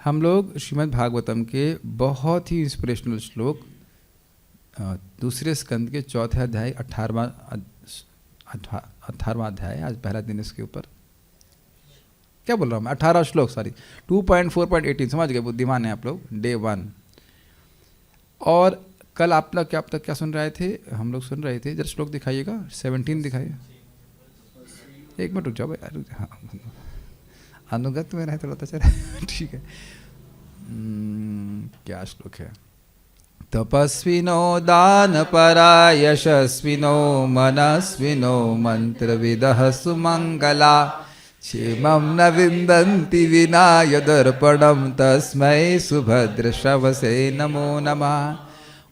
हम लोग श्रीमद् भागवतम के बहुत ही इंस्पिरेशनल श्लोक दूसरे स्कंद के चौथे अध्याय 18वां अध्याय, आज पहला दिन इसके ऊपर, क्या बोल रहा हूँ मैं, 18 श्लोक, सॉरी 2.4.18, समझ गए, बुद्धिमान है आप लोग, डे 1। और कल आप लोग क्या सुन रहे थे, हम लोग सुन रहे थे, जरा श्लोक दिखाइएगा, 17 दिखाइए। एक मिनट रुक जाओ भाई, हाँ अनुगत में रहे थोड़ा तो चले ठीक है। क्या श्लोक है? तपस्विनो दानपरा यशस्विनो मनस्विनो मंत्रविदः सुमंगला क्षेमं न विन्दन्ति विना यदर्पणं तस्मै सुभद्र श्रवसे नमो नमः।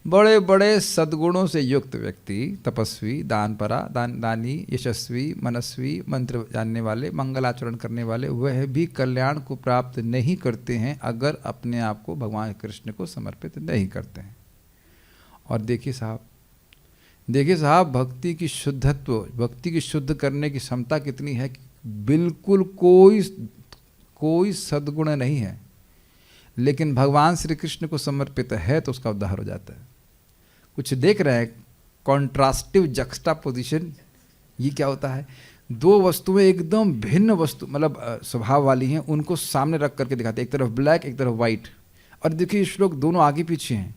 बड़े बड़े सद्गुणों से युक्त व्यक्ति, तपस्वी, दानपरा, दानी, यशस्वी, मनस्वी, मंत्र जानने वाले, मंगलाचरण करने वाले, वह भी कल्याण को प्राप्त नहीं करते हैं अगर अपने आप को भगवान कृष्ण को समर्पित नहीं करते हैं। और देखिए साहब, भक्ति की शुद्धत्व, भक्ति की शुद्ध करने की क्षमता कितनी है कि बिल्कुल कोई सद्गुण नहीं है, लेकिन भगवान श्री कृष्ण को समर्पित है तो उसका उद्धार हो जाता है। कुछ देख रहे हैं कॉन्ट्रास्टिव जक्स्टापोजिशन, ये क्या होता है? दो वस्तुएं एकदम भिन्न वस्तु मतलब स्वभाव वाली हैं, उनको सामने रख करके दिखाते हैं, एक तरफ ब्लैक एक तरफ वाइट। और देखिए श्लोक दोनों आगे पीछे हैं।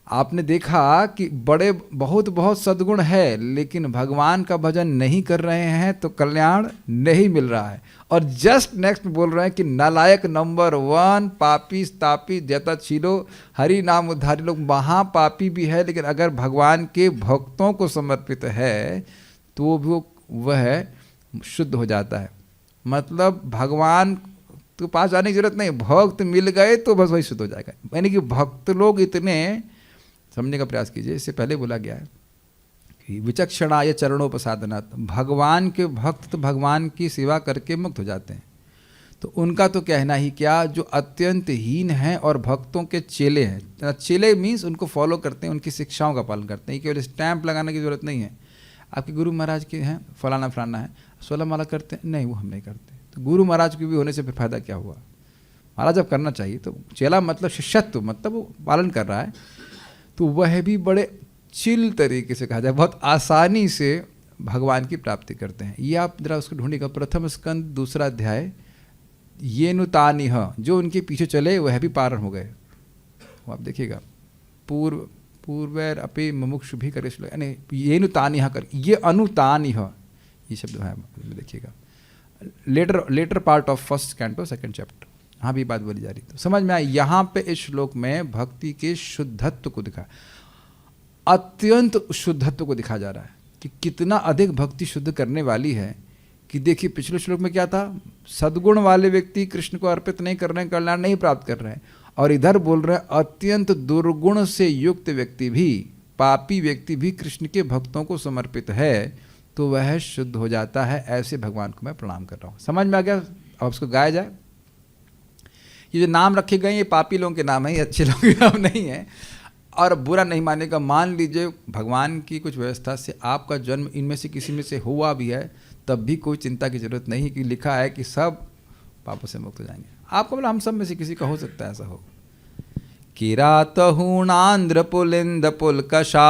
आपने देखा कि बड़े बहुत सद्गुण है, लेकिन भगवान का भजन नहीं कर रहे हैं तो कल्याण नहीं मिल रहा है। और जस्ट नेक्स्ट बोल रहे हैं कि नालायक नंबर 1, पापी तापी जतच्छीलो हरि नाम उद्धारी लोग, महापापी भी है, लेकिन अगर भगवान के भक्तों को समर्पित है तो भी वह शुद्ध हो जाता है। मतलब भगवान के पास जाने की जरूरत नहीं, भक्त मिल गए तो बस वही शुद्ध हो जाएगा। यानी कि भक्त लोग इतने समझने का प्रयास कीजिए। इससे पहले बोला गया है कि विचक्षणाय चरणोपसादनात्, भगवान के भक्त तो भगवान की सेवा करके मुक्त हो जाते हैं। तो उनका तो कहना ही क्या, जो अत्यंत हीन हैं और भक्तों के चेले हैं। चेले मीन्स उनको फॉलो करते हैं, उनकी शिक्षाओं का पालन करते हैं। केवल स्टैंप लगाने की जरूरत नहीं है। आपके गुरु महाराज के हैं, फलाना फलाना है, 16 माला करते हैं, नहीं वो हम नहीं करते। तो गुरु महाराज के भी होने से फिर फायदा क्या हुआ? महाराज जब करना चाहिए तो चेला मतलब शिष्यत्व, मतलब वो पालन कर रहा है, तो वह भी बड़े चिल तरीके से कहा जाए, बहुत आसानी से भगवान की प्राप्ति करते हैं। ये आप जरा उसको ढूंढिएगा, प्रथम स्कंद 2 अध्याय, ये नुतानिह, जो उनके पीछे चले वह भी पारण हो गए। वो आप देखिएगा, पूर्वैर अपि मुमुक्षु भी करे श्लोक, यानी ये नुतानिह कर, ये अनुतानिह, ये शब्द है, देखिएगा letter part of 1 canto 2 chapter, हाँ भी बात बोली जा रही। तो समझ में आया, यहाँ पे इस श्लोक में भक्ति के शुद्धत्व को दिखा, अत्यंत शुद्धत्व को दिखा जा रहा है कि कितना अधिक भक्ति शुद्ध करने वाली है। कि देखिए पिछले श्लोक में क्या था, सद्गुण वाले व्यक्ति कृष्ण को अर्पित नहीं कर रहे हैं, कल्याण नहीं प्राप्त कर रहे हैं, और इधर बोल रहे हैं अत्यंत दुर्गुण से युक्त व्यक्ति भी, पापी व्यक्ति भी कृष्ण के भक्तों को समर्पित है तो वह शुद्ध हो जाता है। ऐसे भगवान को मैं प्रणाम कर रहा हूँ। समझ में आ गया? अब उसको गाया जाए। ये जो नाम रखे गए ये पापी लोगों के नाम है, ये अच्छे लोगों के नाम नहीं है। और बुरा नहीं मानेगा, मान लीजिए भगवान की कुछ व्यवस्था से आपका जन्म इनमें से किसी में से हुआ भी है, तब भी कोई चिंता की जरूरत नहीं, कि लिखा है कि सब पापों से मुक्त हो जाएंगे। आपको बोला हम सब में से किसी का हो सकता है ऐसा हो। किरातहूणांध्र पुलिंद पुलकशा,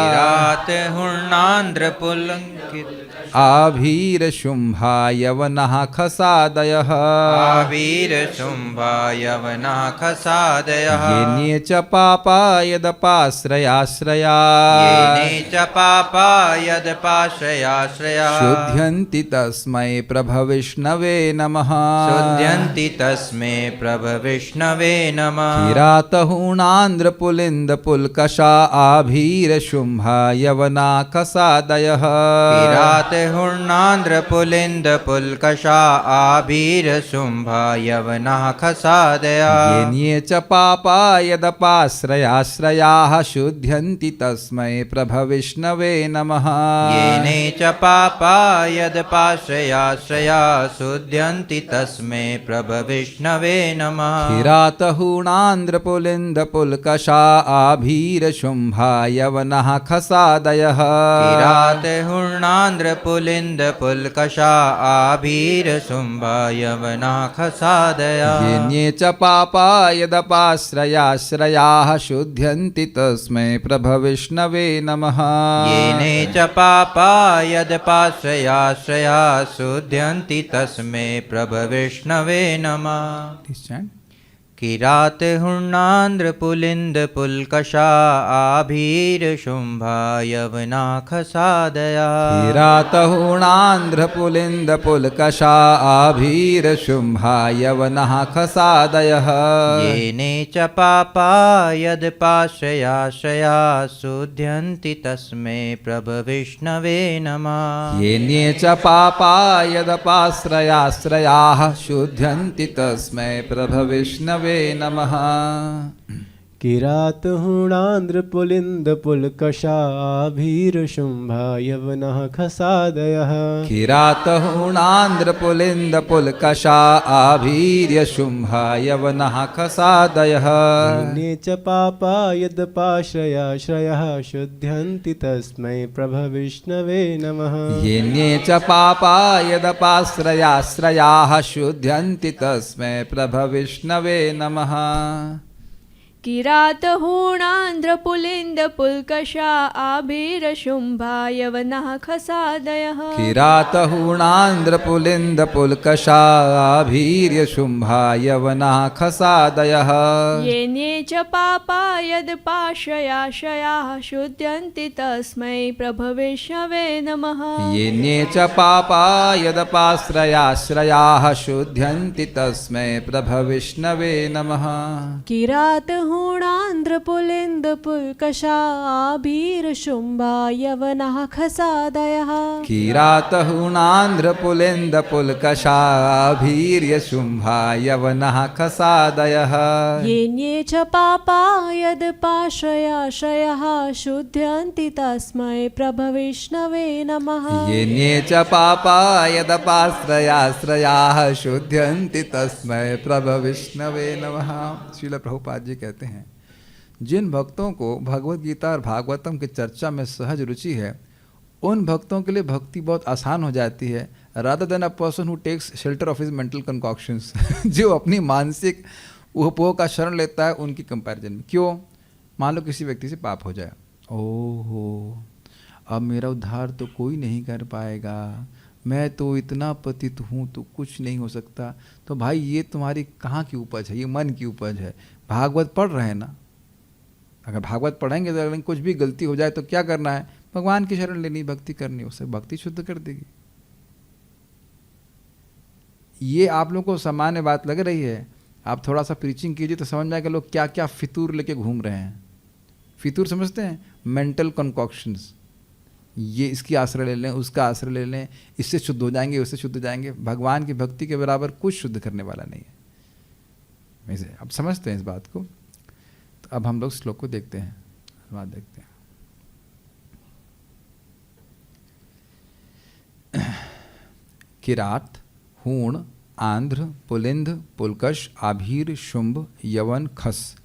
किरातहूणांध्र पुलंकित आभीर शुंभा यवनः खसादयः, आवीर शुंभा यवना खसादयः, येने च पापा यदपाश्रयाश्रया, येने च पापा यदपाश्रयाश्रया, शुध्यन्ति तस्मै प्रभविष्णवे नमः, शुध्यन्ति तस्मै प्रभविष्णवे नमः। किरातहूणांध्र पुलिंद पुलकशा आभीर शुंभा यवना खसादयः, किरातहूणांध्र पुलिंद पुलकशा आभीर शुंभा यवना खसादयः, येने च पापा यदपाश्रयाश्रयाः शुध्यन्ति तस्मै प्रभविष्णवे नमः, येने च पापा यदपाश्रयाश्रया शुध्यन्ति तस्मै प्रभविष्णवे नमः। किरातहूणांध्र पुलिंद पुलकशा आभीर शुंभा यवनः खसादयः, किरातहूणांध्र पुलिन्दपुल्कषा आभीरशुम्भा यवनाखसादया येन्ये च पापा यदपाश्रयाश्रयाः शुध्यन्ति तस्मै प्रभविष्णवे नमः येने च पापा यदपाश्रयाश्रया शुध्यन्ति तस्मै प्रभविष्णवे नमः किरातहूर्णान्ध्रपुलिन्दपुल्कषा आभीरशुम्भा यवनाखसादया किरातहूर्णान्ध्रपुलिन्दपुल्कषा आभीरशुम्भा यवनाखसादयः येने च पापा यदपाश्रयाश्रया शुध्यन्ति तस्मै प्रभविष्णवे नमः येन्ये च पापा यदपाश्रयाश्रयाः शुध्यन्ति तस्मै प्रभविष्णवे नमः किरातहूणान्ध्रपुलिन्दपुल्कषा आभीरशुम्भा यवनः खसादयः किरातहूणान्ध्रपुलिन्दपुल्कषा आभीर्यशुम्भा यवनः खसादयः येने च पापा यदपाश्रयाश्रयः शुध्यन्ति तस्मै प्रभविष्णवे नमः येन्ये च पापा यदपाश्रयाश्रयाः शुध्यन्ति तस्मै प्रभविष्णवे नमः किरातहूणान्ध्रपुलिन्दपुल्कषा आभीरशुम्भा यवनः खसादयः किरातहूणान्ध्रपुलिन्दपुल्कषा आभीर्यशुम्भा यवनः खसादयः येने च पापा यदपाश्रयाश्रयाः शुध्यन्ति तस्मै प्रभविष्णवे नमः येन्ये च पापा यदपाश्रयाश्रयाः शुध्यन्ति तस्मै प्रभविष्णवे नमः किरातहूणान्ध्रपुलिन्दपुल्कषा आभीरशुम्भा यवनः खसादयः किरातहूणान्ध्रपुलिन्दपुल्कषा आभीर्यशुम्भा यवनः खसादयः येन्ये च पापा यदपाश्रयाश्रयः शुध्यन्ति तस्मै प्रभविष्णवे नमः येन्ये च पापा यदपाश्रयाश्रयाः शुध्यन्ति तस्मै प्रभविष्णवे नमः। श्रील प्रभुपाद जी कहते हैं, जिन भक्तों को भगवत गीता और भागवतम की चर्चा में सहज रुचि है, उन भक्तों के लिए भक्ति बहुत आसान हो जाती है, rather than a person who takes shelter of his mental concoctions जो अपनी मानसिक उपभोग का शरण लेता है उनकी कंपैरिजन में। क्यों? मान लो किसी व्यक्ति से पाप हो जाए, ओहो अब मेरा उद्धार तो कोई नहीं कर पाएगा, मैं तो इतना पतित हूँ तो कुछ नहीं हो सकता। तो भाई ये तुम्हारी कहाँ की उपज है? ये मन की उपज है। भागवत पढ़ रहे हैं ना, अगर भागवत पढ़ेंगे तो अगर कुछ भी गलती हो जाए तो क्या करना है? भगवान की शरण लेनी, भक्ति करनी, उससे भक्ति शुद्ध कर देगी। ये आप लोगों को सामान्य बात लग रही है, आप थोड़ा सा प्रीचिंग कीजिए तो समझ में आएगा लोग क्या क्या फितूर लेके घूम रहे हैं। फितूर समझते हैं? मेंटल कंकॉक्शंस। ये इसकी आश्रय ले लें, उसका आश्रय ले लें, इससे शुद्ध हो जाएंगे, उससे शुद्ध हो जाएंगे। भगवान की भक्ति के बराबर कुछ शुद्ध करने वाला नहीं है। वैसे अब समझते हैं इस बात को। तो अब हम लोग श्लोक को देखते हैं, बात देखते हैं। किरात, हूण, आंध्र, पुलिंद, पुलकश, आभीर, शुंभ, यवन, खस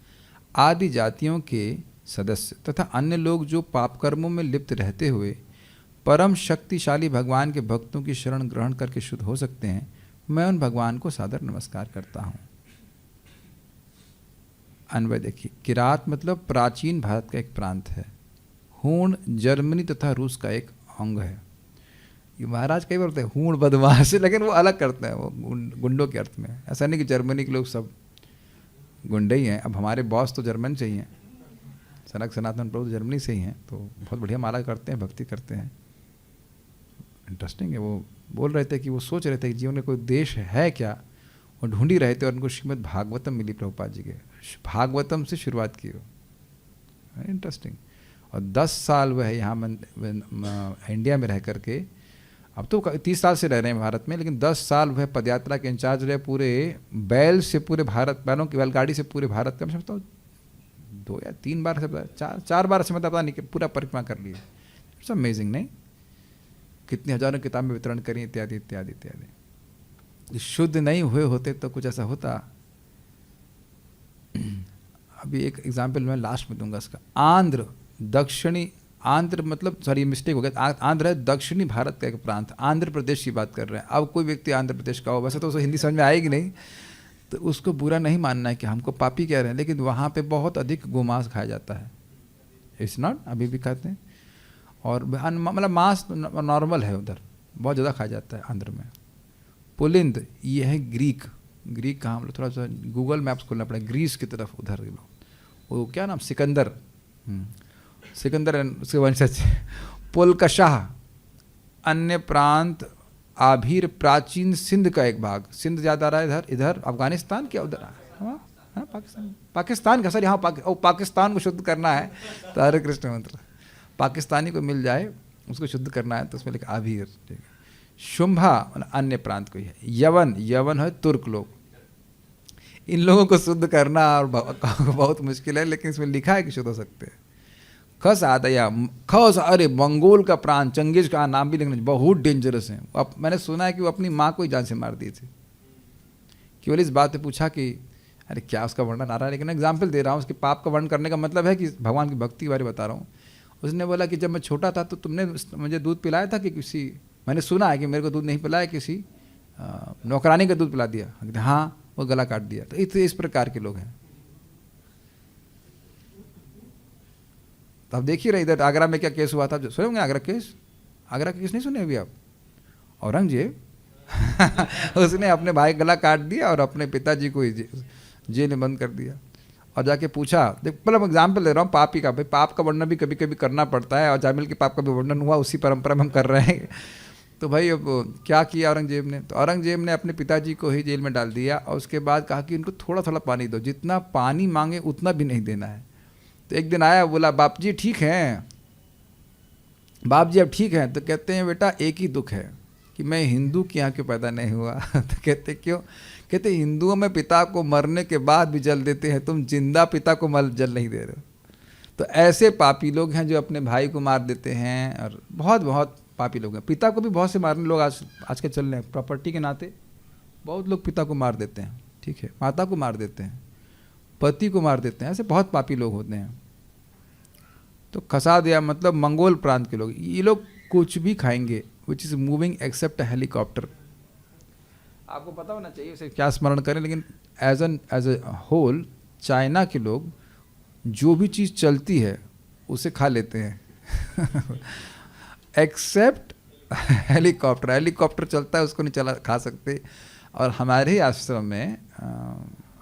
आदि जातियों के सदस्य तथा अन्य लोग जो पाप कर्मों में लिप्त रहते हुए परम शक्तिशाली भगवान के भक्तों की शरण ग्रहण करके शुद्ध हो सकते हैं, मैं उन भगवान को सादर नमस्कार करता हूँ। अन्वय देखिए, किरात मतलब प्राचीन भारत का एक प्रांत है। हूण जर्मनी तथा रूस का एक अंग है। ये महाराज कई बार बोलते हैं हूण बदमाश, लेकिन वो अलग करते हैं, वो गुंडों के अर्थ में। ऐसा नहीं कि जर्मनी के लोग सब गुंडे ही हैं। अब हमारे बॉस तो जर्मन से ही हैं, सनक सनातन प्रभु जर्मनी से ही हैं, तो बहुत बढ़िया माला करते हैं, भक्ति करते हैं। इंटरेस्टिंग है। वो बोल रहे थे कि वो सोच रहे थे कि जीवन में कोई देश है क्या, वो ढूंढ ही रहे थे और उनको श्रीमद् भागवतम मिली प्रभुपाद जी के। भागवतम से शुरुआत की हो। इंटरेस्टिंग। और 10 साल वह यहाँ इंडिया में रह करके, अब तो 30 साल से रह रहे हैं भारत में, लेकिन 10 साल वह पदयात्रा के इंचार्ज रहे। पूरे बैल से पूरे भारत, बैलों की बैलगाड़ी से पूरे भारत का, मैं समझता हूँ 2 या 3 बार से, 4 बार से मतलब पता नहीं कि पूरा परिक्रमा कर लिया। इट्स अमेजिंग, नहीं? कितनी हजारों किताबें वितरण करी, इत्यादि इत्यादि इत्यादि। शुद्ध नहीं हुए होते तो कुछ ऐसा होता। अभी एक एग्जाम्पल मैं लास्ट में दूंगा इसका। आंध्र दक्षिणी आंध्र मतलब, सॉरी मिस्टेक हो गया, आंध्र है दक्षिणी भारत का एक प्रांत, आंध्र प्रदेश की बात कर रहे हैं। अब कोई व्यक्ति आंध्र प्रदेश का हो, वैसे तो उसे हिंदी समझ में आएगी नहीं, तो उसको बुरा नहीं मानना है कि हमको पापी कह रहे हैं, लेकिन वहाँ पे बहुत अधिक गोमांस खाया जाता है। इट्स नॉट, अभी भी खाते हैं, और मतलब मांस नॉर्मल है उधर, बहुत ज़्यादा खाया जाता है आंध्र में। पुलिंद ये है ग्रीक, ग्रीक कहाँ, हम लोग थोड़ा सा गूगल मैप्स खोलना पड़ेगा, ग्रीस की तरफ उधर के लोग, वो क्या नाम, सिकंदर, सिकंदर उसके वंशज। पुलकशाह अन्य प्रांत, आभीर प्राचीन सिंध का एक भाग, सिंध ज़्यादा आ रहा है इधर, इधर अफगानिस्तान क्या उधर, हाँ पाकिस्तान, पाकिस्तान का सर, यहाँ पाकिस्तान को शुद्ध करना है तो हरे कृष्ण मंत्र पाकिस्तानी को मिल जाए, उसको शुद्ध करना है तो उसमें लिखा आभीर, ठीक है। शुंभा अन्य प्रांत को ही है। यवन, यवन है तुर्क लोग, इन लोगों को शुद्ध करना और बहुत मुश्किल है, लेकिन इसमें लिखा है कि शुद्ध हो सकते हैं। खस आदया, खस, अरे मंगोल का प्रांत, चंगेज का नाम भी लिखना, बहुत डेंजरस है। अब मैंने सुना है कि वो अपनी माँ को ही जान से मार दिए थे। केवल इस बात पे पूछा कि अरे क्या उसका वर्णन आ रहा है, लेकिन एग्जाम्पल दे रहा हूँ, उसके पाप का वर्णन करने का मतलब है कि भगवान की भक्ति के बारे में बता रहा हूँ। उसने बोला कि जब मैं छोटा था तो तुमने मुझे दूध पिलाया था कि किसी, मैंने सुना है कि मेरे को दूध नहीं पिलाया, किसी नौकरानी का दूध पिला दिया, हाँ वो गला काट दिया। तो इस प्रकार के लोग हैं। तो आप देखिए रहे इधर आगरा में क्या केस हुआ था, सुने होंगे आगरा केस, आगरा का केस नहीं सुने अभी आप? औरंगजेब उसने अपने भाई गला काट दिया और अपने पिताजी को जेल में बंद कर दिया, और जाके पूछा, देख मतलब एग्जाम्पल दे रहा हूँ पापी का, भाई पाप का वर्णन भी कभी कभी करना पड़ता है, और जामिल के पाप का भी वर्णन हुआ, उसी परंपरा में हम कर रहे हैं। तो भाई अब क्या किया औरंगजेब ने, तो औरंगजेब ने अपने पिताजी को ही जेल में डाल दिया, और उसके बाद कहा कि इनको थोड़ा थोड़ा पानी दो, जितना पानी मांगे उतना भी नहीं देना है। तो एक दिन आया, बोला बाप जी ठीक हैं, बाप जी अब ठीक हैं? तो कहते हैं बेटा एक ही दुख है कि मैं हिंदू के यहाँ क्यों पैदा नहीं हुआ। तो कहते क्यों? कहते हिंदुओं में पिता को मरने के बाद भी जल देते हैं, तुम जिंदा पिता को जल नहीं दे रहे हो। तो ऐसे पापी लोग हैं जो अपने भाई को मार देते हैं, और बहुत बहुत पापी लोग हैं। पिता को भी बहुत से मारने लोग आज के चल रहे हैं, प्रॉपर्टी के नाते बहुत लोग पिता को मार देते हैं, ठीक है, माता को मार देते हैं, पति को मार देते हैं, ऐसे बहुत पापी लोग होते हैं। तो खसा दिया मतलब मंगोल प्रांत के लोग, ये लोग कुछ भी खाएंगे which is moving except helicopter. आपको पता होना चाहिए उसे क्या स्मरण करें, लेकिन एज ए होल चाइना के लोग जो भी चीज़ चलती है उसे खा लेते हैं एक्सेप्ट हेलीकॉप्टर। हेलीकॉप्टर चलता है उसको नहीं चला खा सकते। और हमारे ही आश्रम में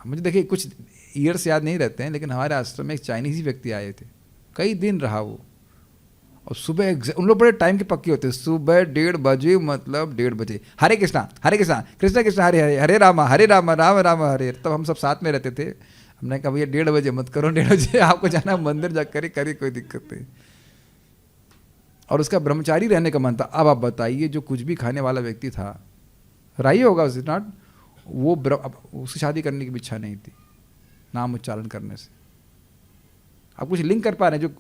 मुझे देखिए कुछ ईयर्स याद नहीं रहते हैं, लेकिन हमारे आश्रम में एक चाइनीज़ व्यक्ति आए थे, कई दिन रहा वो, और सुबह उन लोग बड़े टाइम के पक्के होते हैं, सुबह 1:30 बजे, मतलब 1:30 बजे हरे कृष्णा कृष्ण कृष्ण हरे हरे, हरे राम राम राम हरे। तब हम सब साथ में रहते थे। हमने कहा भैया 1:30 बजे मत करो, 1:30 बजे आपको जाना मंदिर जा करी कोई दिक्कत नहीं। और उसका ब्रह्मचारी रहने का मन था। अब आप बताइए जो कुछ भी खाने वाला व्यक्ति था, राई होगा उस नॉट, वो उसकी शादी करने की भी इच्छा नहीं थी नाम उच्चारण करने से। आप कुछ लिंक कर पा रहे हैं? जो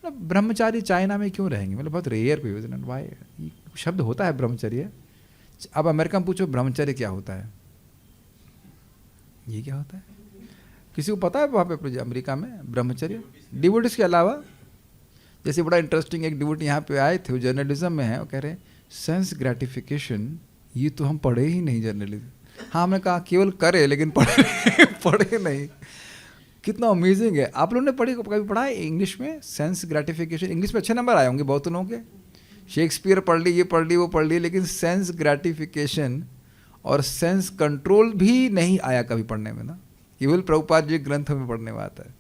मतलब ब्रह्मचारी चाइना में क्यों रहेंगे, मतलब बहुत रेयर पे वाई शब्द होता है ब्रह्मचर्य। अब अमेरिका में पूछो ब्रह्मचर्य क्या होता है, ये क्या होता है? किसी को पता है वहाँ पे अमेरिका में ब्रह्मचर्य? डिवोटीज के अलावा, जैसे बड़ा इंटरेस्टिंग एक डिवोटी यहाँ पे आए थे, वो जर्नलिज्म में है, वो कह रहे हैं सेंस ग्रेटिफिकेशन ये तो हम पढ़े ही नहीं जर्नलिज्म। हाँ, हमने कहा केवल करे लेकिन पढ़े नहीं। कितना अमेजिंग है। आप लोगों ने कभी पढ़ा है इंग्लिश में सेंस ग्रेटिफिकेशन? इंग्लिश में अच्छे नंबर आए होंगे बहुत लोगों के, शेक्सपियर पढ़ ली, ये पढ़ ली, वो पढ़ ली, लेकिन सेंस ग्रेटिफिकेशन और सेंस कंट्रोल भी नहीं आया कभी पढ़ने में ना, केवल प्रभुपाद जी ग्रंथों में पढ़ने में आता है।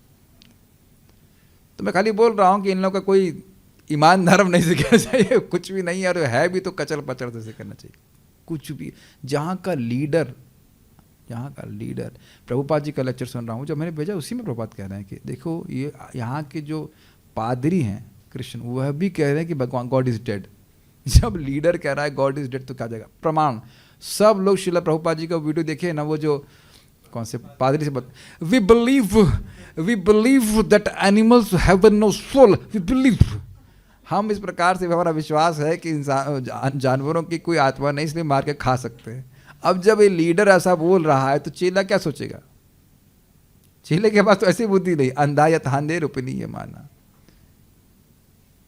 तो मैं खाली बोल रहा हूँ कि इन लोगों का कोई ईमान धर्म नहीं सीखना चाहिए, कुछ भी नहीं, और है भी तो कचर पचड़ से सीखना चाहिए कुछ भी। जहाँ का लीडर प्रभुपाद जी का लेक्चर सुन रहा हूँ, जब मैंने भेजा उसी में प्रभुपाद कह रहे हैं कि देखो ये यहाँ के जो पादरी हैं कृष्ण, वह भी कह रहे हैं कि भगवान गॉड इज डेड। जब लीडर कह रहा है गॉड इज डेड तो क्या जाएगा प्रमाण। सब लोग श्रील प्रभुपाद जी का वीडियो देखे ना, वो जो कौन से पादरी से we believe that animals have no soul, we believe. हम इस प्रकार से हमारा विश्वास है कि इंसान जानवरों की कोई आत्मा नहीं, इसलिए मार के खा सकते हैं। अब जब ये लीडर ऐसा बोल रहा है तो चेला क्या सोचेगा? चेले के पास तो ऐसी बुद्धि नहीं, अंधा या थांधे रुपनी ये माना।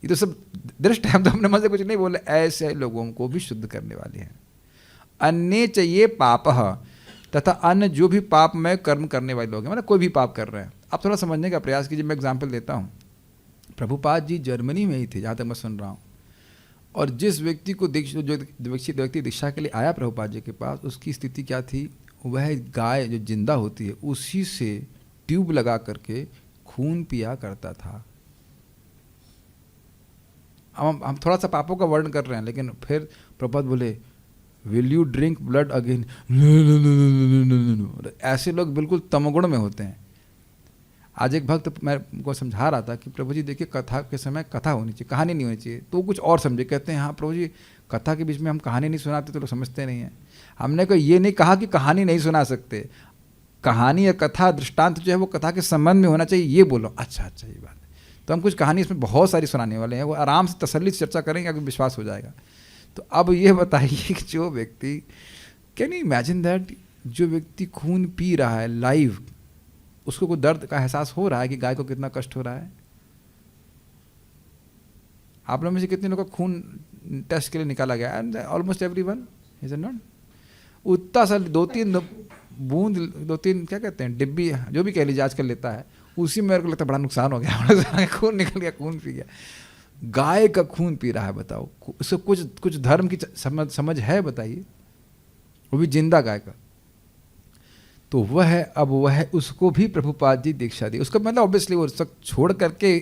ये तो सब दृष्ट है, हम तो अपने मन से कुछ नहीं बोले, ऐसे लोगों को भी शुद्ध करने वाले हैं। अन्य चाहिए पाप तथा अन्य जो भी पापमय कर्म करने वाले लोग हैं, मतलब कोई भी पाप कर रहे हैं। आप थोड़ा समझने का प्रयास कीजिए। मैं एग्जाम्पल देता हूँ। प्रभुपाद जी जर्मनी में ही थे जहाँ तक मैं सुन रहा हूँ, और जिस व्यक्ति को जो व्यक्ति दीक्षा के लिए आया प्रभुपाद जी के पास, उसकी स्थिति क्या थी, वह गाय जो जिंदा होती है उसी से ट्यूब लगा करके खून पिया करता था। हम थोड़ा सा पापों का वर्णन कर रहे हैं, लेकिन फिर प्रभुपाद बोले will you drink blood again, ऐसे लोग बिल्कुल तमोगुण में होते हैं। आज एक भक्त मैं को समझा रहा था कि प्रभु जी देखिए, कथा के समय कथा होनी चाहिए, कहानी नहीं होनी चाहिए। तो कुछ और समझे, कहते हैं हाँ प्रभु जी कथा के बीच में हम कहानी नहीं सुनाते तो लोग समझते नहीं हैं। हमने को ये नहीं कहा कि कहानी नहीं सुना सकते, कहानी या कथा दृष्टांत जो है वो कथा के संबंध में होना चाहिए, ये बोलो। अच्छा ये बात है। तो हम कुछ कहानी इसमें बहुत सारी सुनाने वाले हैं, वो आराम से तसल्ली से चर्चा करेंगे, अगर विश्वास हो जाएगा। तो अब ये बताइए कि जो व्यक्ति, कैन यू इमेजिन दैट, जो व्यक्ति खून पी रहा है लाइव, उसको कोई दर्द का एहसास हो रहा है कि गाय को कितना कष्ट हो रहा है? आप लोगों में से कितने लोगों का खून टेस्ट के लिए निकाला गया? And almost everyone, is it not? उतना सा 2-3 बूंद, 2-3 क्या कहते हैं, डिब्बी, जो भी कह लीजिए आजकल लेता है, उसी में मेरे को लगता है बड़ा नुकसान हो गया, खून निकल गया, खून पी गया। गाय का खून पी रहा है, बताओ, उसको कुछ धर्म की समझ है? बताइए, वो भी जिंदा गाय का। तो वह उसको भी प्रभुपाद जी दीक्षा दी। उसका मतलब ऑब्वियसली वो सब छोड़ करके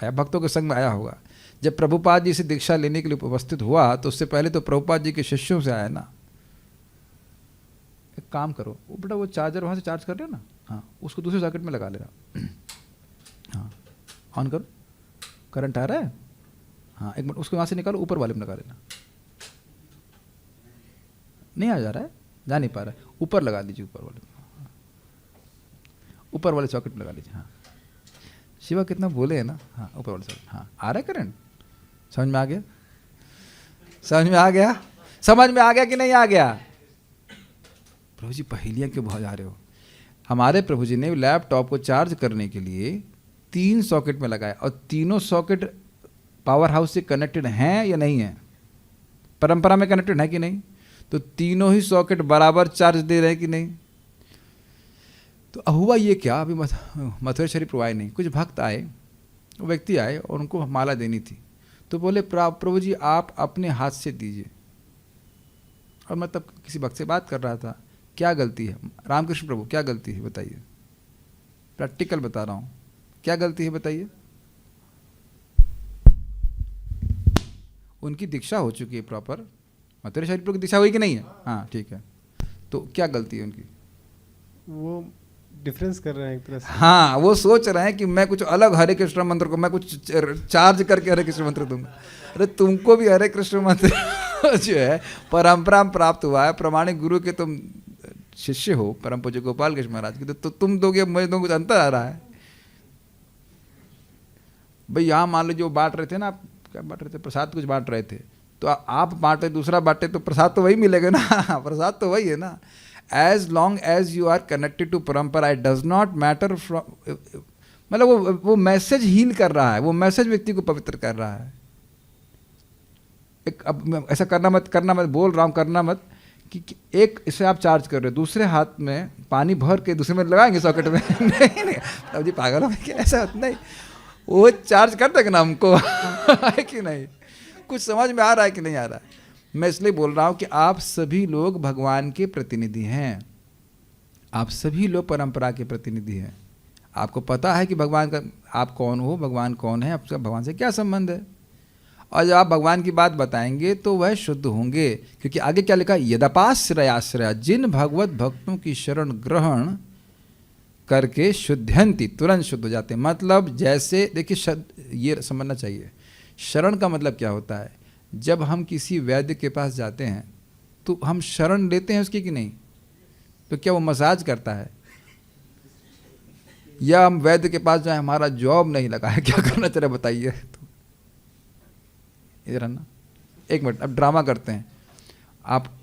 आया, भक्तों के संग में आया होगा। जब प्रभुपाद जी से दीक्षा लेने के लिए उपस्थित हुआ तो उससे पहले तो प्रभुपाद जी के शिष्यों से आया ना। एक काम करो, वो बेटा वो चार्जर वहाँ से चार्ज कर रहे हो ना, हाँ उसको दूसरे सॉकेट में लगा लेना। हाँ ऑन करो, करंट आ रहा है, हाँ एक मिनट, उसको वहाँ से निकालो, ऊपर वाले में लगा लेना। नहीं आ जा रहा है, जा नहीं पा रहा है, ऊपर लगा दीजिए, ऊपर वाले में, ऊपर वाले सॉकेट में लगा लीजिए। हाँ शिवा कितना बोले है ना, हाँ ऊपर वाले सॉकेट। हाँ आ रहा है करंट? समझ में आ गया? समझ में आ गया? समझ में आ गया कि नहीं आ गया? प्रभु जी पहेलियाँ क्यों बहुत जा रहे हो? हमारे प्रभु जी ने लैपटॉप को चार्ज करने के लिए 3 सॉकेट में लगाया, और तीनों सॉकेट पावर हाउस से कनेक्टेड हैं या नहीं है? परंपरा में कनेक्टेड है कि नहीं? तो तीनों ही सॉकेट बराबर चार्ज दे रहे हैं कि नहीं? तो हुआ ये क्या, अभी मथुरेश्वरी प्रभु आए नहीं, कुछ भक्त आए, वो व्यक्ति आए और उनको माला देनी थी। तो बोले प्रभु जी आप अपने हाथ से दीजिए। और मैं तब किसी भक्त से बात कर रहा था, क्या गलती है रामकृष्ण प्रभु, क्या गलती है बताइए? प्रैक्टिकल बता रहा हूँ, क्या गलती है बताइए? उनकी दीक्षा हो चुकी है प्रॉपर, मथुरेश्वरी प्रभु की दीक्षा हुई कि नहीं है? हाँ ठीक है, तो क्या गलती है उनकी? वो डिफरेंस कर रहे हैं एक तरह से। हाँ वो सोच रहे हैं कि मैं कुछ अलग हरे कृष्ण मंत्र को मैं कुछ चार्ज करके हरे कृष्ण मंत्र दूंगा। अरे तुमको भी हरे कृष्ण मंत्र जो है परंपरा में प्राप्त हुआ है, प्रमाणिक गुरु के तुम शिष्य हो, परम पूज्य गोपाल कृष्ण महाराज की, तो तुम दोगे, मुझे दो, कुछ अंतर आ रहा है भाई। यहाँ मान लो जो बांट रहे थे ना, आप क्या बांट रहे थे? प्रसाद कुछ बांट रहे थे, तो आप बांटे, दूसरा बांटे, तो प्रसाद तो वही मिलेगा ना, प्रसाद तो वही है ना। As long as you are connected to परंपरा, it does not matter from, मतलब वो मैसेज हील कर रहा है, वो मैसेज व्यक्ति को पवित्र कर रहा है। एक अब ऐसा करना मत बोल रहा हूँ, करना मत कि एक इसे आप चार्ज कर रहे हो, दूसरे हाथ में पानी भर के दूसरे में लगाएंगे सॉकेट में। नहीं अब जी पागल हो क्या? ऐसा नहीं, वो चार्ज कर देगा ना हमको। है कि नहीं? कुछ समझ में आ रहा है कि नहीं आ रहा है? मैं इसलिए बोल रहा हूं कि आप सभी लोग भगवान के प्रतिनिधि हैं, आप सभी लोग परंपरा के प्रतिनिधि हैं। आपको पता है कि भगवान का आप कौन हो, भगवान कौन है, आपका भगवान से क्या संबंध है। और जब आप भगवान की बात बताएंगे तो वह शुद्ध होंगे, क्योंकि आगे क्या लिखा? यदपाश्रयाश्रया, जिन भगवत भक्तों की शरण ग्रहण करके शुद्ध्यंति, तुरंत शुद्ध हो जाते हैं। मतलब जैसे देखिए, ये समझना चाहिए, शरण का मतलब क्या होता है? जब हम किसी वैद्य के पास जाते हैं तो हम शरण लेते हैं उसकी कि नहीं? तो क्या वो मसाज करता है? या हम वैद्य के पास जाए, हमारा जॉब नहीं लगा है, क्या करना चाहिए बताइए? तो इधर ना, एक मिनट, अब ड्रामा करते हैं।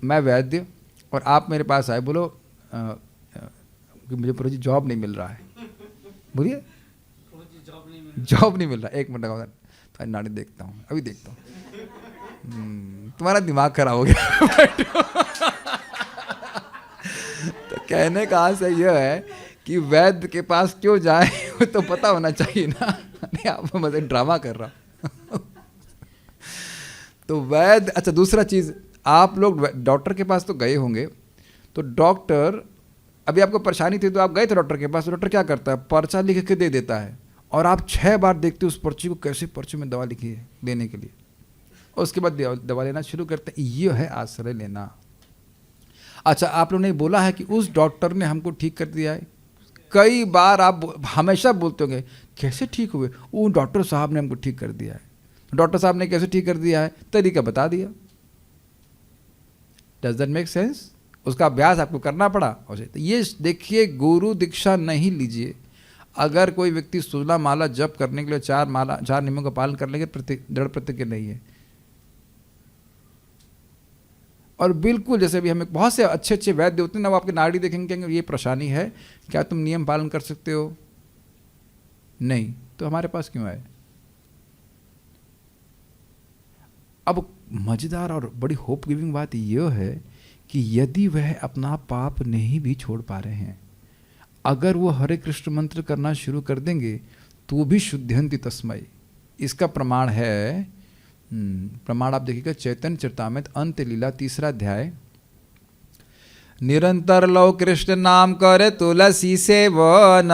मैं वैद्य और आप मेरे पास आए, बोलो कि मुझे प्रभु जी जॉब नहीं मिल रहा है। बोलिए जॉब नहीं मिल रहा। एक मिनट लगाओ, तो नाड़ी देखता हूँ, अभी देखता हूँ। तुम्हारा दिमाग खराब हो गया। तो कहने का आशय यह है कि वैद्य के पास क्यों जाए वो तो पता होना चाहिए ना। नहीं, आप मतलब ड्रामा कर रहा हूं। तो वैद्य, अच्छा दूसरा चीज, आप लोग डॉक्टर के पास तो गए होंगे, तो डॉक्टर, अभी आपको परेशानी थी तो आप गए थे डॉक्टर के पास, तो डॉक्टर क्या करता है, पर्चा लिख के दे देता है, और आप 6 बार देखते हो उस पर्ची को, कैसे पर्ची में दवा लिखी है देने के लिए, और उसके बाद दवा लेना शुरू करते हैं। ये है आश्रय लेना। अच्छा, आप लोगों ने बोला है कि उस डॉक्टर ने हमको ठीक कर दिया है। कई बार आप हमेशा बोलते होंगे कैसे ठीक हुए, वो डॉक्टर साहब ने हमको ठीक कर दिया है। डॉक्टर साहब ने कैसे ठीक कर दिया है, तरीका बता दिया। Does that make sense? उसका अभ्यास आपको करना पड़ा। तो ये देखिए, गुरु दीक्षा नहीं लीजिए। अगर कोई व्यक्ति 16 माला जप करने के लिए 4 नियमों का पालन कर लेंगे, दृढ़ प्रतिज्ञ नहीं है। और बिल्कुल जैसे भी हमें बहुत से अच्छे अच्छे वैद्य होते हैं ना, वो आपके नाड़ी देखेंगे, कहेंगे ये परेशानी है, क्या तुम नियम पालन कर सकते हो? नहीं, तो हमारे पास क्यों आए? अब मजेदार और बड़ी होप गिविंग बात यह है कि यदि वह अपना पाप नहीं भी छोड़ पा रहे हैं, अगर वो हरे कृष्ण मंत्र करना शुरू कर देंगे तो भी शुद्ध्यंति तस्मय। इसका प्रमाण है, प्रमाण आप देखिएगा चैतन्य चरितामृत अंत लीला 3 अध्याय। निरंतर लो कृष्ण नाम करे तुलसी सेवन,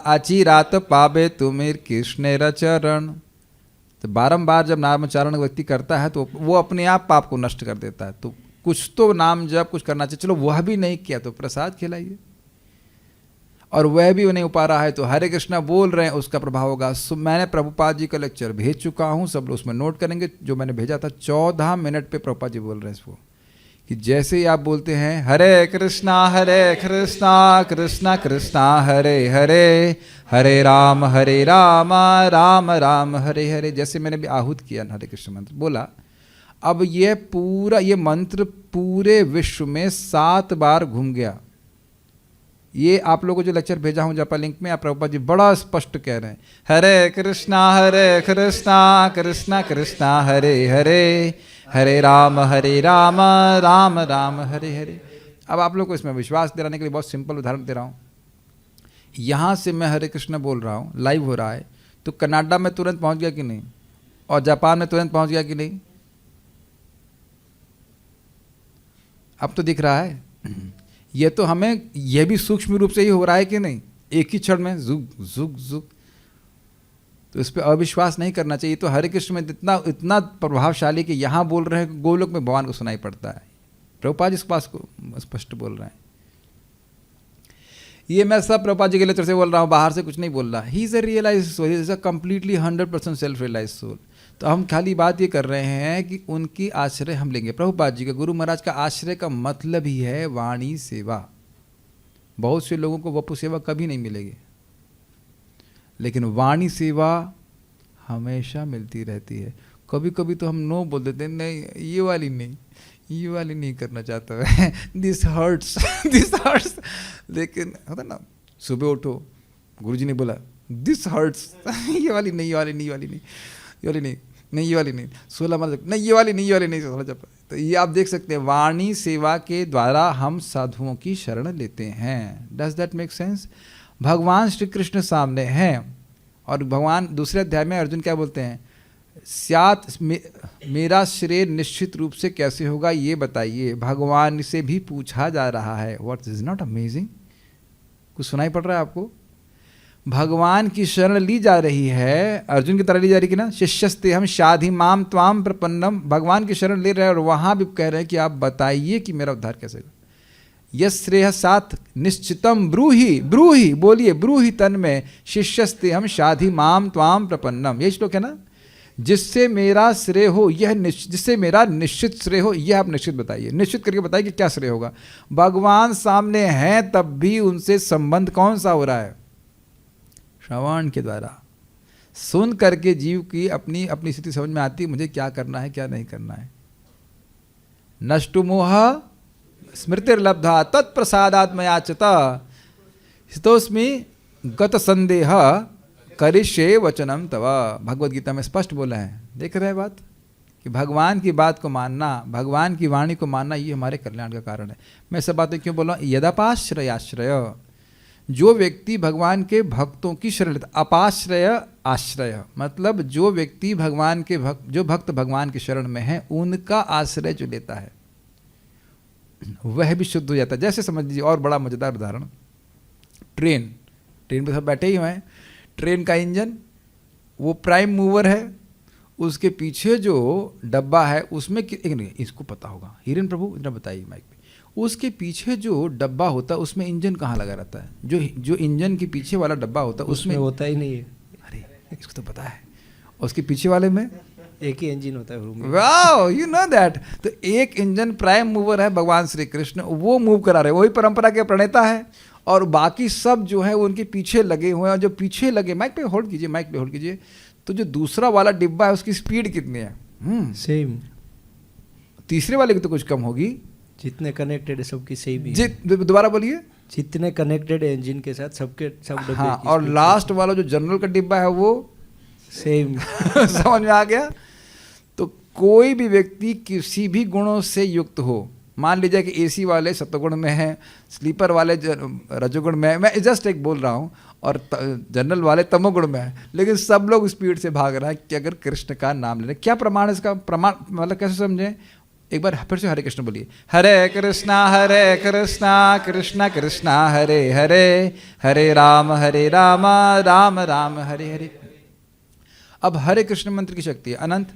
अचिरात पावे तुमिर कृष्ण चरण। तो बारंबार जब नामोच्चारण व्यक्ति करता है तो वो अपने आप पाप को नष्ट कर देता है। तो कुछ तो नाम जब कुछ करना चाहिए, चलो वह भी नहीं किया तो प्रसाद खिलाइए, और वह भी नहीं हो पा रहा है तो हरे कृष्णा बोल रहे हैं, उसका प्रभाव होगा। मैंने प्रभुपाद जी का लेक्चर भेज चुका हूं, सब लोग उसमें नोट करेंगे। जो मैंने भेजा था 14 मिनट पे प्रभुपाद जी बोल रहे हैं इसको, कि जैसे ही आप बोलते हैं हरे कृष्णा कृष्णा कृष्णा हरे हरे, हरे राम राम राम हरे हरे, जैसे मैंने भी आहूत किया हरे कृष्ण मंत्र बोला। अब ये पूरा ये मंत्र पूरे विश्व में 7 बार घूम गया। ये आप लोगों को जो लेक्चर भेजा हूं जपा लिंक में, आप प्रभुपाद जी बड़ा स्पष्ट कह रहे हैं, हरे कृष्णा कृष्णा कृष्णा हरे हरे, हरे राम राम राम हरे हरे। अब आप लोग को इसमें विश्वास दिलाने के लिए बहुत सिंपल उदाहरण दे रहा हूँ। यहाँ से मैं हरे कृष्ण बोल रहा हूँ, लाइव हो रहा है, तो कनाडा में तुरंत पहुँच गया कि नहीं, और जापान में तुरंत पहुँच गया कि नहीं? अब तो दिख रहा है। ये तो हमें यह भी सूक्ष्म रूप से ही हो रहा है कि नहीं, एक ही क्षण में जुग जुग जुग। तो इस पर अविश्वास नहीं करना चाहिए। तो हरे कृष्ण में इतना प्रभावशाली कि यहाँ बोल रहे हैं, गोलोक में भगवान को सुनाई पड़ता है। प्रभुपाद जी इस पास को स्पष्ट बोल रहे हैं। ये मैं सब प्रभुपाद जी के लेक्चर से बोल रहा हूँ, बाहर से कुछ नहीं बोल रहा। He is a realised soul, he is a completely 100% self realised soul. तो हम खाली बात ये कर रहे हैं कि उनकी आश्रय हम लेंगे। प्रभुपाद जी का, गुरु महाराज का आश्रय का मतलब ही है वाणी सेवा। बहुत से लोगों को वपु सेवा कभी नहीं मिलेगी, लेकिन वाणी सेवा हमेशा मिलती रहती है। कभी कभी तो हम नो बोल देते हैं, नहीं ये वाली नहीं करना चाहता है, दिस हर्ट्स दिस हर्ट्स। लेकिन होता ना, सुबह उठो, गुरुजी ने बोला दिस हर्ट्स, ये वाली नहीं, ये वाली नहीं, ये वाली नहीं, ये वाली नहीं, नहीं ये वाली नहीं, 16 माला नहीं, ये वाली नहीं, ये वाली नहीं, 16 जप। तो ये आप देख सकते हैं, वाणी सेवा के द्वारा हम साधुओं की शरण लेते हैं। Does that make sense? भगवान श्री कृष्ण सामने हैं, और भगवान दूसरे अध्याय में अर्जुन क्या बोलते हैं, स्यात मेरा श्रेय निश्चित रूप से कैसे होगा ये बताइए। भगवान से भी पूछा जा रहा है। What is not amazing? कुछ सुनाई पड़ रहा है आपको? भगवान की शरण ली जा रही है, अर्जुन की तरह ली जा रही कि ना, शिष्यस्ते हम शाधि माम त्वाम प्रपन्नम। भगवान की शरण ले रहे हैं, और वहां भी कह रहे हैं कि आप बताइए कि मेरा उद्धार कैसे होगा। यस श्रेय साथ निश्चितम ब्रूहि ब्रूहि, बोलिए ब्रूहि तन में, शिष्यस्ते हम शाधि माम त्वाम प्रपन्नम। ये श्लोक है ना, जिससे मेरा श्रेय हो, यह जिससे मेरा निश्चित श्रेय हो, यह आप निश्चित बताइए। निश्चित करके बताइए कि क्या श्रेय होगा। भगवान सामने हैं, तब भी उनसे संबंध कौन सा हो रहा है? श्रवण के द्वारा। सुन करके जीव की अपनी अपनी स्थिति समझ में आती है, मुझे क्या करना है क्या नहीं करना है। नष्टु मोह स्मृतिर्लब्धा तत्प्रसादात्मयाचता हितोस्मि गत संदेह करिष्ये वचनम तव, भगवद गीता में स्पष्ट बोला है। देख रहे हैं बात कि भगवान की बात को मानना, भगवान की वाणी को मानना, ये हमारे कल्याण का कारण है। मैं सब बातें क्यों बोल रहा हूँ? यदापाश्रयाश्रय, जो व्यक्ति भगवान के भक्तों की शरण लेता, अपाश्रय आश्रय मतलब जो व्यक्ति भगवान के जो भक्त भगवान की शरण में है उनका आश्रय जो लेता है वह भी शुद्ध हो जाता है। जैसे समझ लीजिए, और बड़ा मजेदार उदाहरण, ट्रेन पे सब बैठे ही हुए हैं, ट्रेन का इंजन वो प्राइम मूवर है, उसके पीछे जो डब्बा है उसमें एक नहीं, इसको पता होगा, हिरेन प्रभु इतना बताइए माइक पे, उसके पीछे जो डब्बा होता है उसमें इंजन कहाँ लगा रहता है? जो इंजन के पीछे वाला डब्बा होता है उसमें होता ही नहीं है। अरे इसको तो पता है। उसके पीछे वाले में एक ही इंजन होता है रूम में। Wow, you know that. तो एक इंजन प्राइम मूवर है भगवान श्री कृष्ण, वो मूव करा रहे, वही परंपरा के प्रणेता है, और बाकी सब जो है वो उनके पीछे लगे हुए हैं। और जो पीछे लगे, माइक पे होल्ड कीजिए, तो जो दूसरा वाला डिब्बा है उसकी स्पीड कितनी है? सेम। तीसरे वाले की तो कुछ कम होगी। जितने कनेक्टेड है सबकी सेम ही। दोबारा बोलिए। जितने कनेक्टेड है इंजन के साथ सब डब्बे हाँ, की और speed लास्ट वाला जो जनरल का डिब्बा है वो सेम। समझ में आ गया? तो कोई भी व्यक्ति किसी भी गुणों से युक्त हो, मान लीजिए कि एसी वाले सत्वगुण में है, स्लीपर वाले रजोगुण में है, मैं जस्ट एक बोल रहा हूँ, और जनरल वाले तमोगुण में है, लेकिन सब लोग स्पीड से भाग रहा है कि अगर कृष्ण का नाम ले रहे। क्या प्रमाण है इसका? प्रमाण मतलब कैसे समझें? एक बार फिर से हरे कृष्ण बोलिए। हरे कृष्णा कृष्णा कृष्णा हरे हरे, हरे राम राम राम हरे हरे। अब हरे कृष्ण मंत्र की शक्ति है अनंत।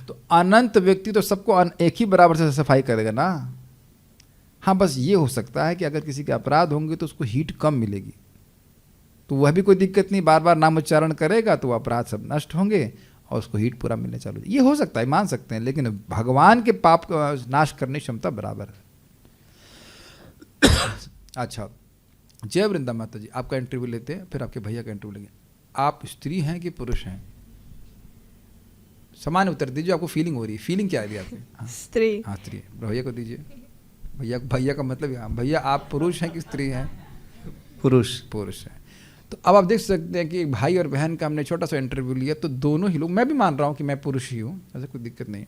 तो अनंत व्यक्ति तो सबको एक ही बराबर से सफाई करेगा ना। हाँ, बस ये हो सकता है कि अगर किसी के अपराध होंगे तो उसको हीट कम मिलेगी, तो वह भी कोई दिक्कत नहीं, बार बार नाम उच्चारण करेगा तो अपराध सब नष्ट होंगे और उसको हीट पूरा मिलने चालू। ये हो सकता है, मान सकते हैं, लेकिन भगवान के पाप का नाश करने की क्षमता बराबर है। अच्छा, जय वृंदा माता जी, आपका इंटरव्यू लेते हैं, फिर आपके भैया का इंटरव्यू लेंगे। आप स्त्री हैं कि पुरुष हैं? समान उत्तर दीजिए, आपको फीलिंग हो रही है। फीलिंग क्या है अभी आपकी? हाँ, स्त्री। हाँ स्त्री है। भैया को दीजिए। भैया का मतलब, हाँ भैया आप पुरुष हैं कि स्त्री हैं? पुरुष है। तो अब आप देख सकते हैं कि एक भाई और बहन का हमने छोटा सा इंटरव्यू लिया, तो दोनों ही लोग, मैं भी मान रहा हूँ कि मैं पुरुष ही हूँ, ऐसा कोई दिक्कत नहीं।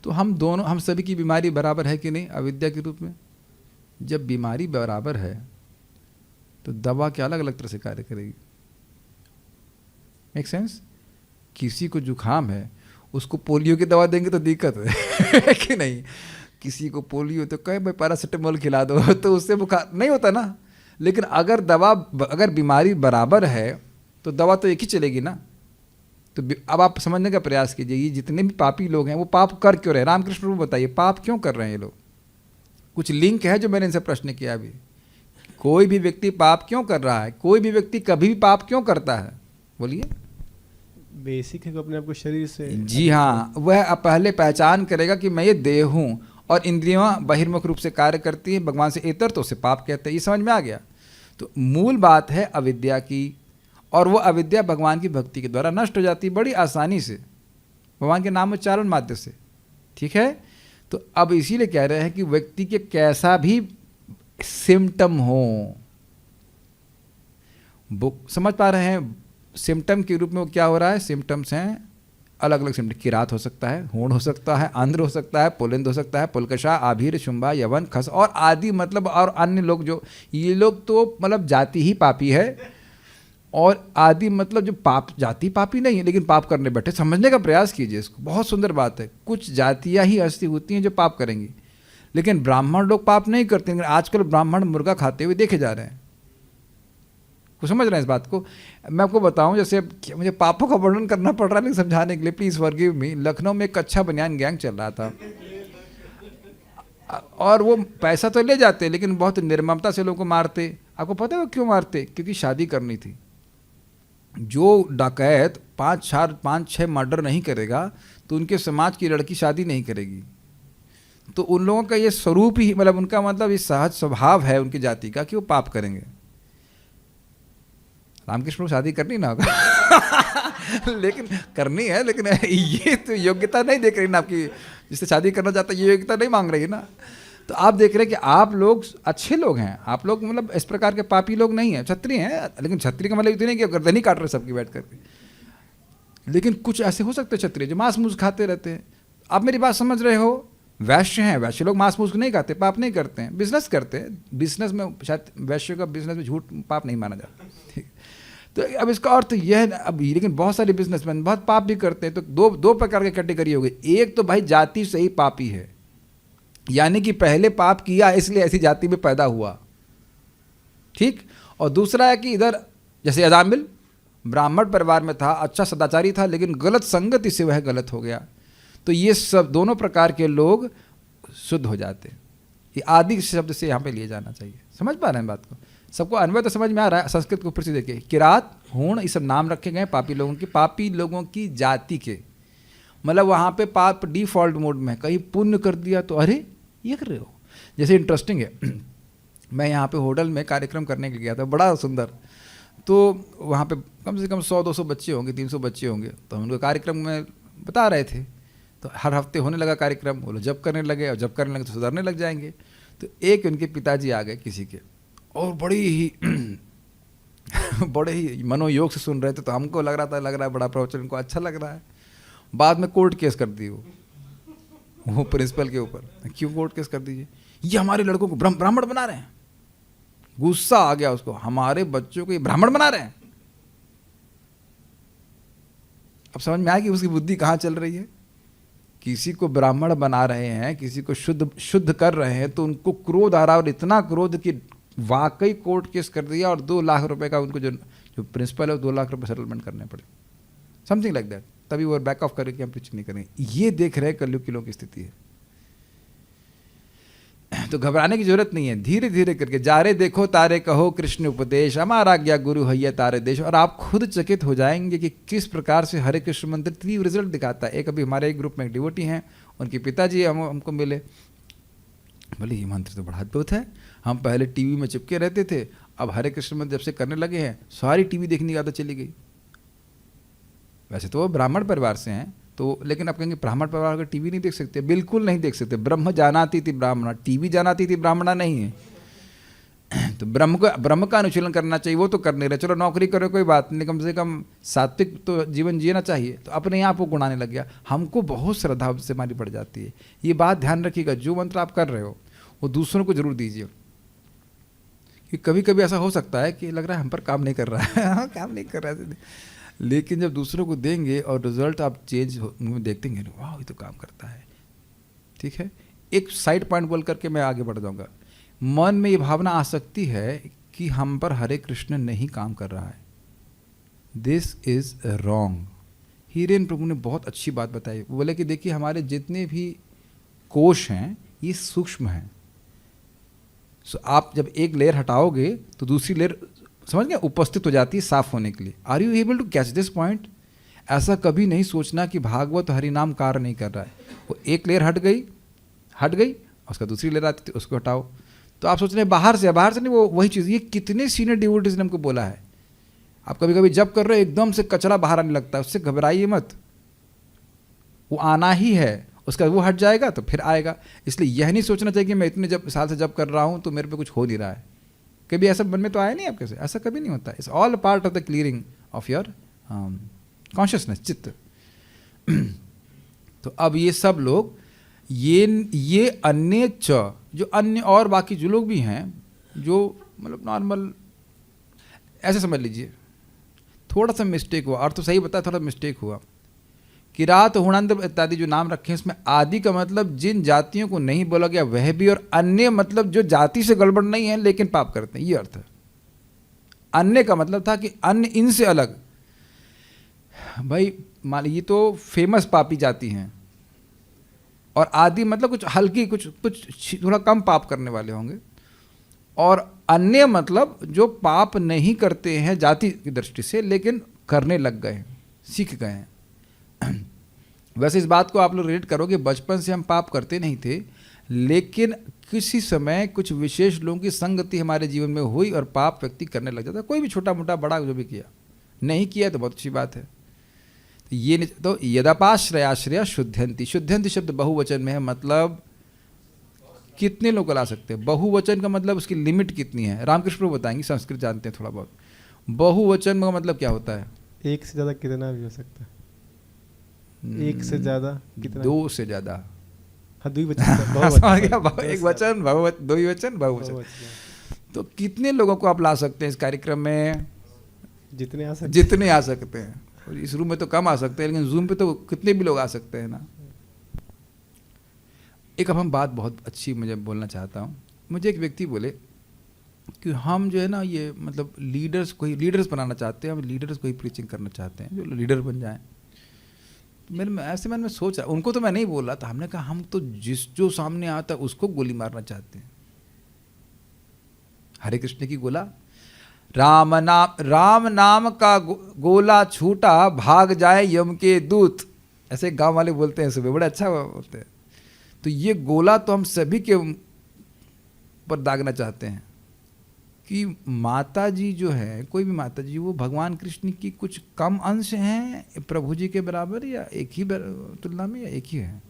तो हम सभी की बीमारी बराबर है कि नहीं अविद्या के रूप में? जब बीमारी बराबर है तो दवा क्या अलग अलग तरह से कार्य करेगी। Make sense? किसी को जुकाम है, उसको पोलियो की दवा देंगे तो दिक्कत है कि नहीं? किसी को पोलियो तो कहे भाई पैरासिटामोल खिला दो तो उससे बुखार नहीं होता ना। लेकिन अगर बीमारी बराबर है तो दवा तो एक ही चलेगी ना। तो अब आप समझने का प्रयास कीजिए, ये जितने भी पापी लोग हैं वो पाप कर क्यों रहे हैं? रामकृष्ण प्रभु बताइए, पाप क्यों कर रहे हैं ये लोग? कुछ लिंक है जो मैंने इनसे प्रश्न किया अभी। कोई भी व्यक्ति पाप क्यों कर रहा है? कोई भी व्यक्ति कभी भी पाप क्यों करता है? बोलिए। बेसिक है अपने आप को शरीर से। जी हाँ, वह पहले पहचान करेगा कि मैं ये देह हूँ और इंद्रियां बहिर्मुख रूप से कार्य करती हैं, भगवान से इतर, तो उसे पाप कहते हैं। ये समझ में आ गया? तो मूल बात है अविद्या की, और वो अविद्या भगवान की भक्ति के द्वारा नष्ट हो जाती है बड़ी आसानी से, भगवान के नाम उच्चारण माध्यम से। ठीक है? तो अब इसीलिए कह रहे हैं कि व्यक्ति के कैसा भी सिम्टम हो, समझ पा रहे हैं? सिम्टम के रूप में वो क्या हो रहा है? सिम्टम्स हैं अलग अलग सिम्टम। किरात हो सकता है, होड़ हो सकता है, आंध्र हो सकता है, पुलिंद हो सकता है, पुलकशा, आभीर, शुंभा, यवन, खस और आदि, मतलब और अन्य लोग, जो ये लोग तो मतलब जाति ही पापी है, और आदि मतलब जो पाप, जाति पापी नहीं है लेकिन पाप करने बैठे। समझने का प्रयास कीजिए इसको, बहुत सुंदर बात है। कुछ जातियाँ ही ऐसी होती हैं जो पाप करेंगी, लेकिन ब्राह्मण लोग पाप नहीं करते। लेकिन आजकल ब्राह्मण मुर्गा खाते हुए देखे जा रहे हैं। कुछ समझ रहे हैं इस बात को? मैं आपको बताऊं, जैसे मुझे पापों का वर्णन करना पड़ रहा है लेकिन समझाने के लिए प्लीज फॉरगिव मी। लखनऊ में एक अच्छा बनियान गैंग चल रहा था, और वो पैसा तो ले जाते लेकिन बहुत निर्ममता से लोगों को मारते। आपको पता है वो क्यों मारते? क्योंकि शादी करनी थी। जो डाकैत 5-6 मर्डर नहीं करेगा तो उनके समाज की लड़की शादी नहीं करेगी। तो उन लोगों का ये स्वरूप ही, मतलब उनका मतलब ये सहज स्वभाव है उनकी जाति का कि वो पाप करेंगे। रामकृष्ण को शादी करनी ना होगा लेकिन करनी है, लेकिन ये तो योग्यता नहीं देख रही ना आपकी, जिससे शादी करना चाहता है ये योग्यता नहीं मांग रही है ना। तो आप देख रहे हैं कि आप लोग अच्छे लोग हैं, आप लोग मतलब इस प्रकार के पापी लोग नहीं हैं, क्षत्रिय हैं, लेकिन क्षत्रिय का मतलब इतने नहीं कि गर्दन ही काट रहे सबकी बैठ करके। लेकिन कुछ ऐसे हो सकते हैं क्षत्रिय जो मांस मूस खाते रहते हैं। आप मेरी बात समझ रहे हो? वैश्य हैं, वैश्य लोग मांस मूस नहीं खाते, पाप नहीं करते हैं, बिजनेस करते हैं। बिजनेस में शायद वैश्य का बिजनेस में झूठ पाप नहीं माना जाता, ठीक। तो अब इसका अर्थ यह है, अब लेकिन बहुत सारे बिजनेसमैन बहुत पाप भी करते हैं। तो दो प्रकार की कैटेगरी हो गई। एक तो भाई जाति से ही पापी है, यानी कि पहले पाप किया इसलिए ऐसी जाति में पैदा हुआ, ठीक। और दूसरा है कि इधर जैसे अजामिल ब्राह्मण परिवार में था, अच्छा सदाचारी था, लेकिन गलत संगति से वह गलत हो गया। तो ये सब दोनों प्रकार के लोग शुद्ध हो जाते हैं। ये आदि शब्द से यहाँ पे लिए जाना चाहिए। समझ पा रहे हैं बात को? सबको अन्वय तो समझ में आ रहा है? संस्कृत को फिर से देखिए, किरात, हूण, ये सब नाम रखे गए पापी लोगों की जाति के। मतलब वहाँ पे पाप डिफॉल्ट मोड में, कहीं पुण्य कर दिया तो अरे ये कर रहे हो। जैसे इंटरेस्टिंग है, मैं यहाँ पे होटल में कार्यक्रम करने के लिए गया था, बड़ा सुंदर। तो वहाँ पे कम से कम 100-200 बच्चे होंगे, 300 बच्चे होंगे। तो हम लोग कार्यक्रम में बता रहे थे, तो हर हफ्ते होने लगा कार्यक्रम। वो लोग जब करने लगे, और जब करने लगे तो सुधरने लग जाएंगे। तो एक उनके पिताजी आ गए किसी के, और बड़ी ही मनोयोग से सुन रहे थे। तो हमको लग रहा है बड़ा प्रवचन इनको अच्छा लग रहा है। बाद में कोर्ट केस कर दी वो प्रिंसिपल के ऊपर। क्यों कोर्ट केस कर दीजिए? ये हमारे लड़कों को ब्राह्मण बना रहे हैं। गुस्सा आ गया उसको, हमारे बच्चों को ये ब्राह्मण बना रहे हैं। अब समझ में आया कि उसकी बुद्धि कहाँ चल रही है। किसी को ब्राह्मण बना रहे हैं, किसी को शुद्ध कर रहे हैं, तो उनको क्रोध आ रहा, और इतना क्रोध कि वाकई कोर्ट केस कर दिया, और 2 लाख रुपए का उनको जो प्रिंसिपल है 2 लाख रुपए सेटलमेंट करने पड़े, समथिंग लाइक दैट। तभी वो बैक ऑफ करके हम कुछ नहीं करेंगे। ये देख रहे हैं कलयुग के लोगों की स्थिति है। तो घबराने की जरूरत नहीं है, धीरे धीरे करके जारे देखो तारे कहो कृष्ण उपदेश, हमारा आज्ञा गुरु हैया तारे देश। और आप खुद चकित हो जाएंगे कि किस प्रकार से हरे कृष्ण मंत्र तीव्र रिजल्ट दिखाता है। एक अभी हमारे एक ग्रुप में एक डिवोटी हैं, उनके पिताजी हमको मिले, बोले ये मंत्र तो बड़ा अद्भुत है, हम पहले टीवी में चिपके रहते थे, अब हरे कृष्ण मंत्र जब से करने लगे हैं सारी टीवी देखने की आदत चली गई। वैसे तो वो ब्राह्मण परिवार से हैं, तो लेकिन आप कहेंगे ब्राह्मण परिवार का टीवी नहीं देख सकते, बिल्कुल नहीं देख सकते। ब्रह्म जानाति थी ब्राह्मणा, टीवी जानाति थी ब्राह्मणा नहीं है। तो ब्रह्म का अनुशीलन करना चाहिए, वो तो करने रहे। चलो नौकरी करो कोई बात नहीं, कम से कम सात्विक तो जीवन जीना चाहिए। तो अपने आप वो गुणाने लग गया। हमको बहुत श्रद्धा से हमारी बढ़ जाती है। ये बात ध्यान रखिएगा, जो मंत्र आप कर रहे हो वो दूसरों को जरूर दीजिए। कि कभी कभी ऐसा हो सकता है कि लग रहा है हम पर काम नहीं कर रहा है काम नहीं कर रहा है, लेकिन जब दूसरों को देंगे और रिजल्ट आप चेंज देखते हैं, वाह ये तो काम करता है। ठीक है, एक साइड पॉइंट बोल करके मैं आगे बढ़ जाऊंगा। मन में ये भावना आ सकती है कि हम पर हरे कृष्ण नहीं काम कर रहा है, दिस इज रॉन्ग। हीरेन प्रभु ने बहुत अच्छी बात बताई। वो बोले कि देखिए हमारे जितने भी कोश हैं ये सूक्ष्म हैं। सो आप जब एक लेयर हटाओगे तो दूसरी लेयर समझ गए उपस्थित हो जाती है साफ होने के लिए। Are you able to catch this point? ऐसा कभी नहीं सोचना कि भागवत हरिनाम कार्य नहीं कर रहा है। वो एक लेयर हट गई उसका दूसरी लेयर आती थी, उसको हटाओ। तो आप सोच रहे हैं बाहर से नहीं, वो वही चीज़। ये कितने सीनियर डिवोटीज ने हमको बोला है। आप कभी कभी जब कर रहे हो एकदम से कचरा बाहर आने लगता है, उससे घबराइए मत, वो आना ही है, उसका वो हट जाएगा तो फिर आएगा। इसलिए यह नहीं सोचना चाहिए कि मैं इतने साल से जब कर रहा हूँ तो मेरे पे कुछ हो नहीं रहा है। कभी ऐसा मन में तो आया नहीं आपके से? ऐसा कभी नहीं होता। It's all part of the clearing of your consciousness, चित्त। तो अब ये सब लोग ये अन्य जो अन्य और बाकी जो लोग भी हैं, जो मतलब नॉर्मल, ऐसे समझ लीजिए थोड़ा सा मिस्टेक हुआ, और तो सही बताया थोड़ा मिस्टेक हुआ। किरात हुणांत इत्यादि जो नाम रखे हैं, इसमें आदि का मतलब जिन जातियों को नहीं बोला गया वह भी, और अन्य मतलब जो जाति से गड़बड़ नहीं है लेकिन पाप करते हैं, ये अर्थ है। अन्य का मतलब था कि अन्य इनसे अलग। भाई मान लीजिए तो फेमस पापी जाति हैं, और आदि मतलब कुछ हल्की कुछ थोड़ा कम पाप करने वाले होंगे, और अन्य मतलब जो पाप नहीं करते हैं जाति की दृष्टि से लेकिन करने लग गए हैं, सीख गए हैं। वैसे इस बात को आप लोग रिलेट करोगे, बचपन से हम पाप करते नहीं थे, लेकिन किसी समय कुछ विशेष लोगों की संगति हमारे जीवन में हुई और पाप व्यक्ति करने लग जाता। कोई भी छोटा मोटा बड़ा जो भी किया, नहीं किया तो बहुत अच्छी बात है। ये तो यदापाश्रयाश्रया शुद्धयंती, शुद्धयंती शब्द बहुवचन में है, मतलब कितने लोग ला सकते हैं? बहुवचन का मतलब उसकी लिमिट कितनी है? रामकृष्ण प्रभु बताएंगे, संस्कृत जानते हैं थोड़ा बहुत। बहुवचन का मतलब क्या होता है? एक से ज़्यादा कितना भी हो सकता है। एक से ज़्यादा कितना? दो से ज़्यादा। हाँ, दो ही वचन समझ गया, एक वचन बहुवचन, दो ही वचन बहुवचन। तो कितने लोगों को आप ला सकते हैं इस कार्यक्रम में? जितने आ सकते। जितने आ सकते हैं। और इस रूम में तो कम आ सकते हैं, लेकिन जूम पे तो कितने भी लोग आ सकते हैं ना। एक अब हम बात बहुत अच्छी मुझे बोलना चाहता हूँ। मुझे एक व्यक्ति बोले कि हम जो है ना ये मतलब लीडर्स बनाना चाहते हैं, हम लीडर्स को ही प्रीचिंग करना चाहते हैं, जो लीडर बन जाएं। तो मेरे में ऐसे मन में सोच रहा, उनको तो मैं नहीं बोल रहा था, हमने कहा हम तो जो सामने आता है उसको गोली मारना चाहते हैं। हरे कृष्ण की गोला, राम नाम का गोला छूटा भाग जाए यम के दूत, ऐसे गांव वाले बोलते हैं सुबह, बड़ा अच्छा बोलते हैं। तो ये गोला तो हम सभी के पर दागना चाहते हैं कि माता जी जो है, कोई भी माता जी, वो भगवान कृष्ण की कुछ कम अंश हैं प्रभु जी के बराबर, या एक ही तुलना में, या एक ही है।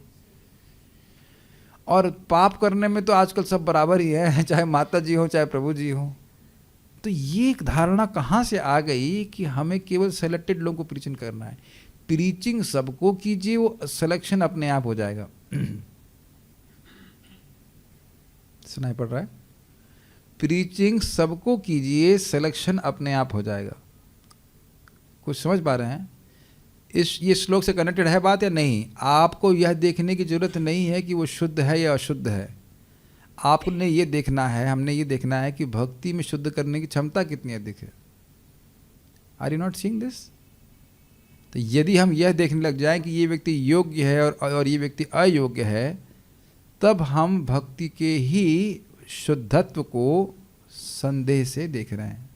और पाप करने में तो आजकल सब बराबर ही है, चाहे माता जी हो चाहे प्रभु जी हो। तो ये एक धारणा कहाँ से आ गई कि हमें केवल सेलेक्टेड लोगों को प्रीचिंग करना है? प्रीचिंग सबको कीजिए, वो सिलेक्शन अपने आप हो जाएगा। सुनाई पड़ रहा है? प्रीचिंग सबको कीजिए, सिलेक्शन अपने आप हो जाएगा। कुछ समझ पा रहे हैं? ये श्लोक से कनेक्टेड है बात या नहीं? आपको यह देखने की जरूरत नहीं है कि वो शुद्ध है या अशुद्ध है। आपने ये देखना है, हमने ये देखना है कि भक्ति में शुद्ध करने की क्षमता कितनी अधिक है। Are you not seeing this? तो यदि हम यह देखने लग जाएं कि ये व्यक्ति योग्य है और ये व्यक्ति अयोग्य है, तब हम भक्ति के ही शुद्धत्व को संदेह से देख रहे हैं।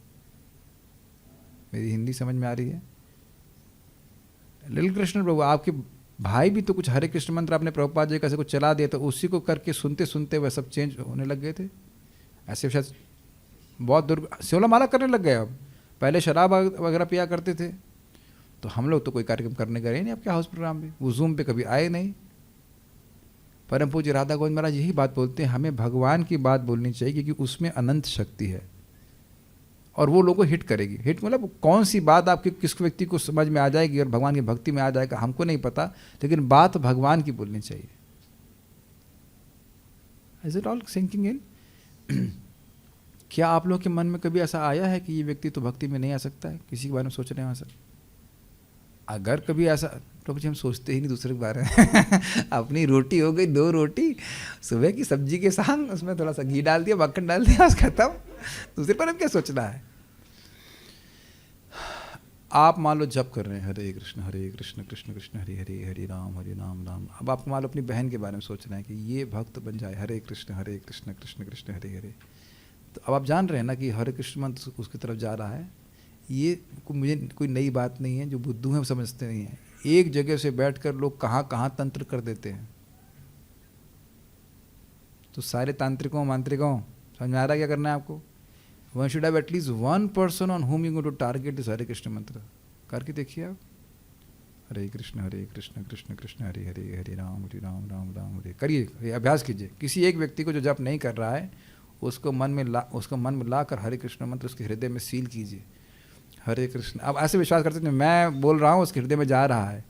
मेरी हिंदी समझ में आ रही है? लिल कृष्ण प्रभु, आपके भाई भी तो कुछ हरे कृष्ण मंत्र आपने प्रभुपाद जी कैसे कुछ चला दिया, तो उसी को करके सुनते सुनते वह सब चेंज होने लग गए थे। ऐसे शायद बहुत सेवला माला करने लग गए। अब पहले शराब वगैरह पिया करते थे। तो हम लोग तो कोई कार्यक्रम करने गए नहीं, आपके हाउस प्रोग्राम में, वो जूम पे कभी आए नहीं। परम पूज्य राधा गोविंद महाराज यही बात बोलते हैं, हमें भगवान की बात बोलनी चाहिए क्योंकि उसमें अनंत शक्ति है और वो लोगों को हिट करेगी। हिट मतलब कौन सी बात आपके किस व्यक्ति को समझ में आ जाएगी और भगवान की भक्ति में आ जाएगा, हमको नहीं पता, लेकिन बात भगवान की बोलनी चाहिए। Is it all sinking in? क्या आप लोगों के मन में कभी ऐसा आया है कि ये व्यक्ति तो भक्ति में नहीं आ सकता है? किसी के बारे में सोच रहे हैं वहाँ से? अगर कभी ऐसा, प्रभु जी हम सोचते ही नहीं दूसरे के बारे में। अपनी रोटी हो गई 2 रोटी, सुबह की सब्जी के साथ उसमें थोड़ा सा घी डाल दिया, मक्खन डाल दिया, बस खत्म। दूसरे पर हम क्या सोचना है? आप मान लो जप कर रहे हैं हरे कृष्ण कृष्ण कृष्ण हरे हरे, हरे राम राम राम। अब आप मान लो अपनी बहन के बारे में सोच रहे हैं कि ये भक्त बन जाए, हरे कृष्ण कृष्ण कृष्ण हरे हरे। तो अब आप जान रहे हैं ना कि हरे कृष्ण मंत्र उसकी तरफ जा रहा है। ये मुझे कोई नई बात नहीं है, जो बुद्धू हैं वो समझते नहीं हैं। एक जगह से बैठकर लोग कहाँ कहाँ तंत्र कर देते हैं। तो सारे तांत्रिकों मांत्रिकों समझ में आ रहा है क्या करना है आपको? One should have at least 1 person on whom you go to target this Hare Krishna मंत्र। करके देखिए आप, हरे कृष्ण कृष्ण कृष्ण हरे हरे, हरे राम राम राम हरे। करिए, अभ्यास कीजिए। किसी एक व्यक्ति को जो जप नहीं कर रहा है उसको मन में ला कर हरे कृष्ण मंत्र उसके हृदय में सील कीजिए। हरे कृष्ण, अब ऐसे विश्वास करते हैं मैं बोल रहा हूँ उसके हृदय में जा रहा है।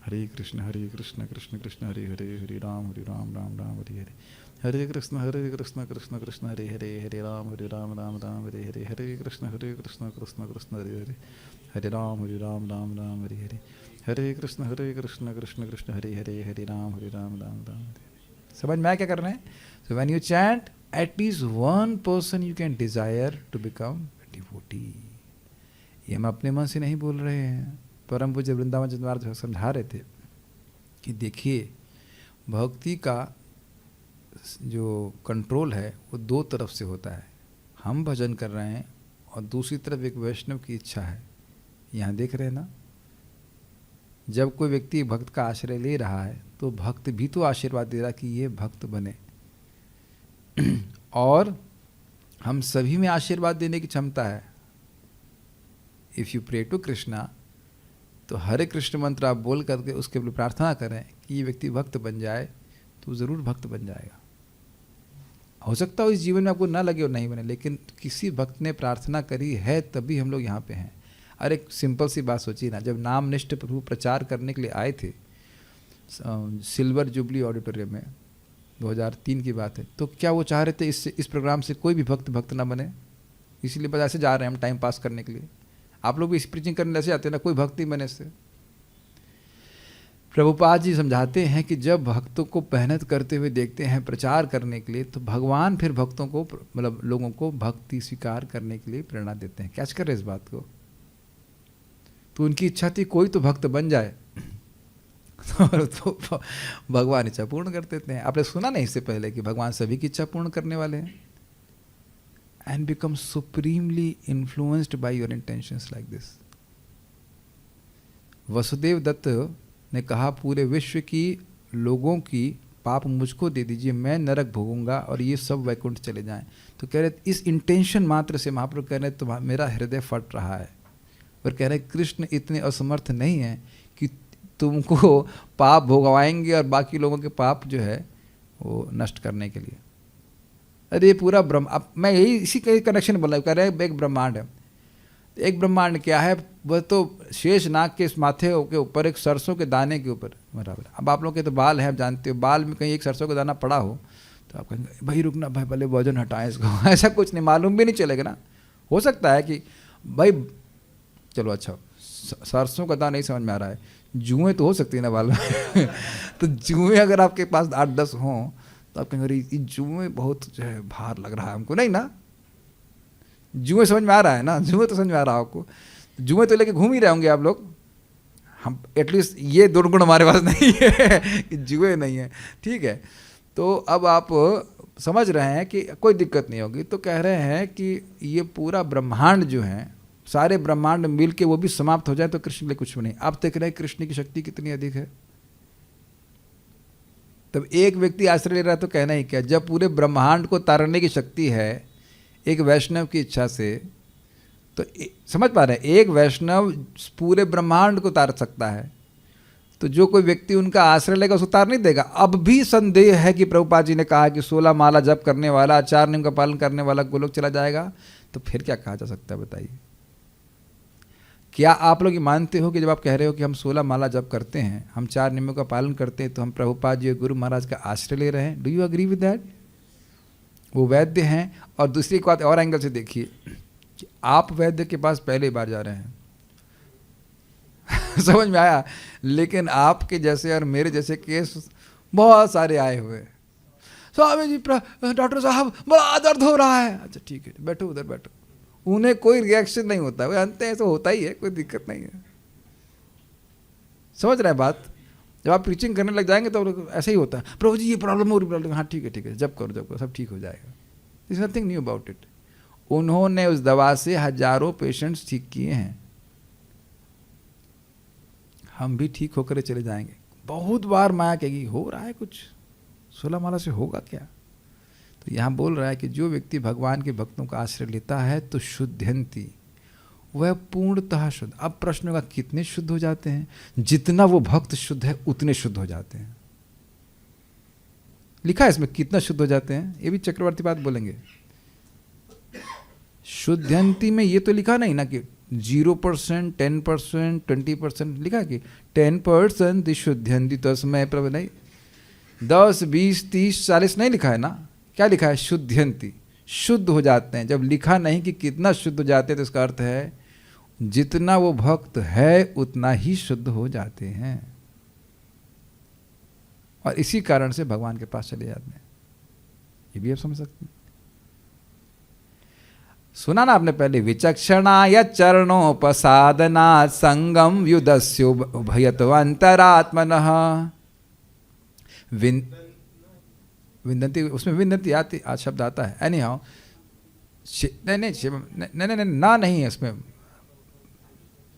हरे कृष्ण कृष्ण कृष्ण हरे हरे, हरे राम राम राम हरे हरे, हरे कृष्ण कृष्ण कृष्ण हरे हरे, हरे राम राम राम हरे हरे, हरे कृष्ण कृष्ण कृष्ण हरे हरे, हरे राम राम हरे हरे, हरे कृष्ण कृष्ण हरे हरे, हरे राम राम राम हरे। समझ में आया क्या करना है? So when you chant, at least 1 person you can desire to become devotee. ये हम अपने मन से नहीं बोल रहे हैं। परम पूज्य वृंदावन जी महाराज समझा रहे थे कि देखिए भक्ति का जो कंट्रोल है वो 2 तरफ से होता है। हम भजन कर रहे हैं और दूसरी तरफ एक वैष्णव की इच्छा है। यहाँ देख रहे हैं ना, जब कोई व्यक्ति भक्त का आश्रय ले रहा है तो भक्त भी तो आशीर्वाद दे रहा कि ये भक्त बने। और हम सभी में आशीर्वाद देने की क्षमता है। If you pray to Krishna, तो हरे कृष्ण मंत्र आप बोल करके उसके लिए प्रार्थना करें कि ये व्यक्ति भक्त बन जाए, तो ज़रूर भक्त बन जाएगा। हो सकता है इस जीवन में आपको ना लगे और नहीं बने, लेकिन किसी भक्त ने प्रार्थना करी है तभी हम लोग यहाँ पे हैं। अरे एक सिंपल सी बात सोचिए ना, जब नामनिष्ठ प्रभु प्रचार करने के लिए आए थे सिल्वर जुबली ऑडिटोरियम में, 2003 की बात है, तो क्या वो चाह रहे थे इस प्रोग्राम से कोई भी भक्त ना बने? इसीलिए बस ऐसे जा रहे हैं हम टाइम पास करने के लिए। आप लोग भी इस प्रीचिंग करने ऐसे जाते हैं ना, कोई भक्त नहीं बने इससे। प्रभुपाद जी समझाते हैं कि जब भक्तों को मेहनत करते हुए देखते हैं प्रचार करने के लिए, तो भगवान फिर भक्तों को मतलब लोगों को भक्ति स्वीकार करने के लिए प्रेरणा देते हैं। कैच कर रहे इस बात को? तो उनकी इच्छा थी कोई तो भक्त बन जाए तो भगवान इच्छा पूर्ण कर देते हैं। आपने सुना नहीं इससे पहले कि भगवान सभी की इच्छा पूर्ण करने वाले हैं? And become supremely influenced by your intentions like this. Vasudev Datta ने कहा पूरे विश्व की लोगों की पाप मुझको दे दीजिए, मैं नरक भोगूंगा और ये सब वैकुंठ चले जाएं। तो कह रहे इस इंटेंशन मात्र से महाप्रभु कह रहे तो मेरा हृदय फट रहा है। और कह रहे कृष्ण इतने असमर्थ नहीं है कि तुमको पाप भोगवाएंगे और बाकी लोगों के पाप जो है वो नष्ट करने के लिए। अरे ये पूरा ब्रह्म, अब मैं यही इसी का कनेक्शन बोल रहा हूँ। कह रहे एक ब्रह्मांड है। एक ब्रह्मांड क्या है? वह तो शेष नाग के इस माथे के ऊपर एक सरसों के दाने के ऊपर बराबर। अब आप लोग के तो बाल हैं, आप जानते हो, बाल में कहीं एक सरसों का दाना पड़ा हो तो आप कहेंगे भाई रुकना भाई पहले वजन हटाएं इसको ऐसा कुछ नहीं, मालूम भी नहीं चलेगा ना। हो सकता है कि भाई चलो अच्छा सरसों का दाना नहीं समझ में आ रहा है, जुएँ तो हो सकती है ना बाल में तो जुएँ अगर आपके पास 8-10 हों तो आप कहेंगे ये जुएँ बहुत जो है भार लग रहा है हमको। नहीं ना, जुएँ समझ में आ रहा है ना, जुएँ तो समझ में आ रहा है आपको। जुएँ तो लेके घूम ही रहे होंगे आप लोग। हम एटलीस्ट ये दुर्गुण हमारे पास नहीं है कि जुएँ नहीं है, ठीक है। तो अब आप समझ रहे हैं कि कोई दिक्कत नहीं होगी। तो कह रहे हैं कि ये पूरा ब्रह्मांड जो है, सारे ब्रह्मांड मिल के वो भी समाप्त हो जाए तो कृष्ण के लिए कुछ भी नहीं। आप देख रहे हैं कृष्ण की शक्ति कितनी अधिक है। तब एक व्यक्ति आश्रय ले रहा है तो कहना ही क्या, जब पूरे ब्रह्मांड को तारने की शक्ति है एक वैष्णव की इच्छा से, तो समझ पा रहे हैं, एक वैष्णव पूरे ब्रह्मांड को तार सकता है। तो जो कोई व्यक्ति उनका आश्रय लेगा उसको तार नहीं देगा। अब भी संदेह है कि प्रभुपाद जी ने कहा कि 16 माला जप करने वाला, 4 नियम का पालन करने वाला गोलोक चला जाएगा, तो फिर क्या कहा जा सकता है बताइए? क्या आप लोग ये मानते हो कि जब आप कह रहे हो कि हम 16 माला जप करते हैं, हम 4 नियमों का पालन करते हैं, तो हम प्रभुपाद जी गुरु महाराज का आश्रय ले रहे हैं? Do you agree with that? वो वैद्य हैं। और दूसरी बात और एंगल से देखिए कि आप वैद्य के पास पहली बार जा रहे हैं समझ में आया? लेकिन आपके जैसे और मेरे जैसे केस बहुत सारे आए हुए। स्वामी जी डॉक्टर साहब बड़ा दर्द हो रहा है। अच्छा ठीक है, बैठो उधर बैठो। उन्हें कोई रिएक्शन नहीं होता, वो जानते हैं ऐसा होता ही है, कोई दिक्कत नहीं है। समझ रहे हैं बात? जब आप प्रीचिंग करने लग जाएंगे तो ऐसा ही होता है, प्रभु जी ये प्रॉब्लम हो रही प्रॉब्लम, हाँ ठीक है जब करो सब ठीक हो जाएगा। Is nothing knew about it. उन्होंने उस दवा से हजारों पेशेंट्स ठीक किए हैं, हम भी ठीक होकर चले जाएंगे। बहुत बार माया कहेगी हो रहा है कुछ, 16 माला से होगा क्या? तो यहाँ बोल रहा है कि जो व्यक्ति भगवान के भक्तों का आश्रय लेता है तो शुद्धयंती, वह पूर्णतः शुद्ध। अब प्रश्न होगा कितने शुद्ध हो जाते हैं? जितना वो भक्त शुद्ध है उतने शुद्ध हो जाते हैं। लिखा है इसमें कितना शुद्ध हो जाते हैं, ये भी चक्रवर्ती बात बोलेंगे। शुद्धयंती में ये तो लिखा नहीं ना कि 0%, 10%, 20%, लिखा है कि 10% शुद्धयंती तस्मै प्रभु, नहीं 10, 20, 30, 40 नहीं लिखा है ना। क्या लिखा है? शुद्धयंती, शुद्ध हो जाते हैं। जब लिखा नहीं कि कितना शुद्ध हो जाते हैं तो इसका अर्थ है जितना वो भक्त है उतना ही शुद्ध हो जाते हैं, और इसी कारण से भगवान के पास चले जाते हैं। ये भी आप समझ सकते हैं। सुना ना आपने पहले, विचक्षणा या चरणोपसादना संगम युदस्यो भयतवंतरात्मनः विंदंती, उसमें विंदंती आती आज शब्द आता है। एनी हाउ नहीं है उसमें।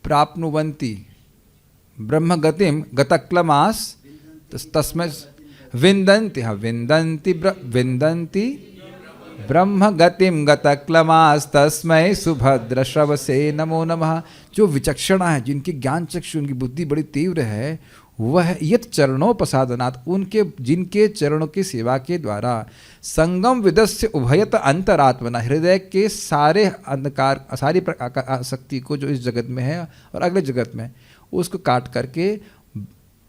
प्राप्नुवंती ब्रह्म गतिम गतक्लमास तस्मै विंदंती, हाँ विंदंती ब्रह्म गतिम गतक्लमास तस्मै सुभद्र श्रवसे नमो नमः। जो विचक्षणा है, जिनकी ज्ञान चक्षु, उनकी बुद्धि बड़ी तीव्र है, वह यत चरणोपसादनात्, उनके जिनके चरणों की सेवा के द्वारा संगम विदस्य उभयत अंतरात्मना, हृदय के सारे अंधकार सारी आसक्ति को जो इस जगत में है और अगले जगत में उसको काट करके